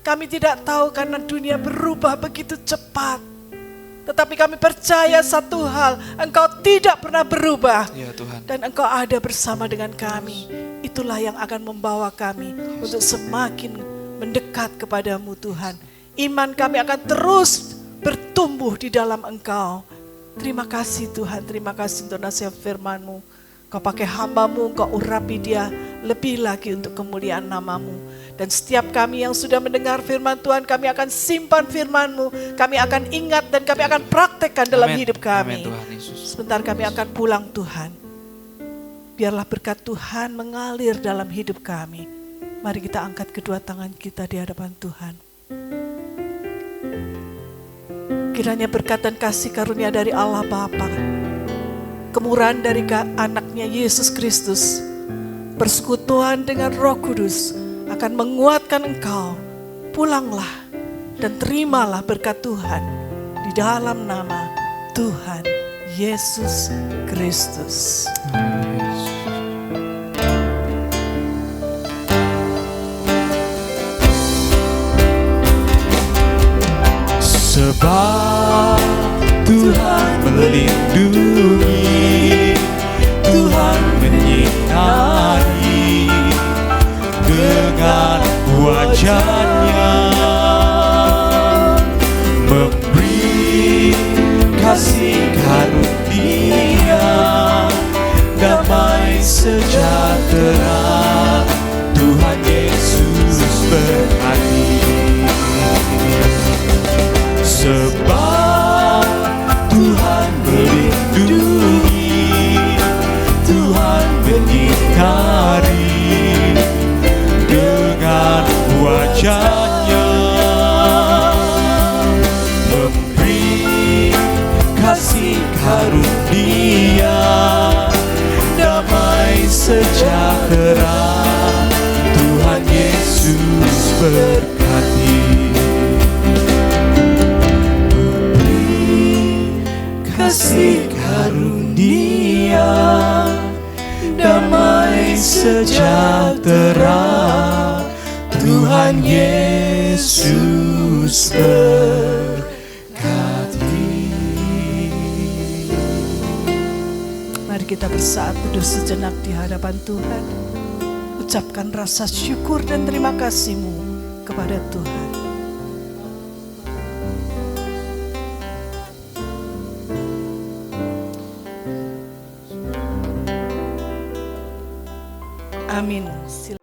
Kami tidak tahu karena dunia berubah begitu cepat. Tetapi kami percaya satu hal, Engkau tidak pernah berubah. Ya Tuhan. Dan Engkau ada bersama dengan kami. Itulah yang akan membawa kami untuk semakin mendekat kepadamu Tuhan. Iman kami akan terus bertumbuh di dalam Engkau. Terima kasih Tuhan, terima kasih untuk nasihat firman-Mu. Kau pakai hamba-Mu, Kau urapi dia lebih lagi untuk kemuliaan nama-Mu. Dan setiap kami yang sudah mendengar firman Tuhan, kami akan simpan firman-Mu. Kami akan ingat dan kami akan praktekkan dalam hidup kami. Amin, Tuhan Yesus. Sebentar kami akan pulang Tuhan. Biarlah berkat Tuhan mengalir dalam hidup kami. Mari kita angkat kedua tangan kita di hadapan Tuhan. Kiranya berkat dan kasih karunia dari Allah Bapa, kemurahan dari anaknya Yesus Kristus, persekutuan dengan Roh Kudus akan menguatkan engkau. Pulanglah dan terimalah berkat Tuhan di dalam nama Tuhan Yesus Kristus. Sebab Tuhan melindungi, Tuhan menyinari dengan wajah-Nya, memberi kasih karunia, damai sejahtera. Tuhan Yesus berkati. Sebab Tuhan melindungi, Tuhan menyinari dengan wajah-Nya, memberi kasih karunia, damai sejahtera. Tuhan Yesus berkati. Kasih karunia, damai sejahtera. Tuhan Yesus berkati. Mari kita bersatu sejenak di hadapan Tuhan. Ucapkan rasa syukur dan terima kasih-Mu kepada Tuhan. Amin. Silakan.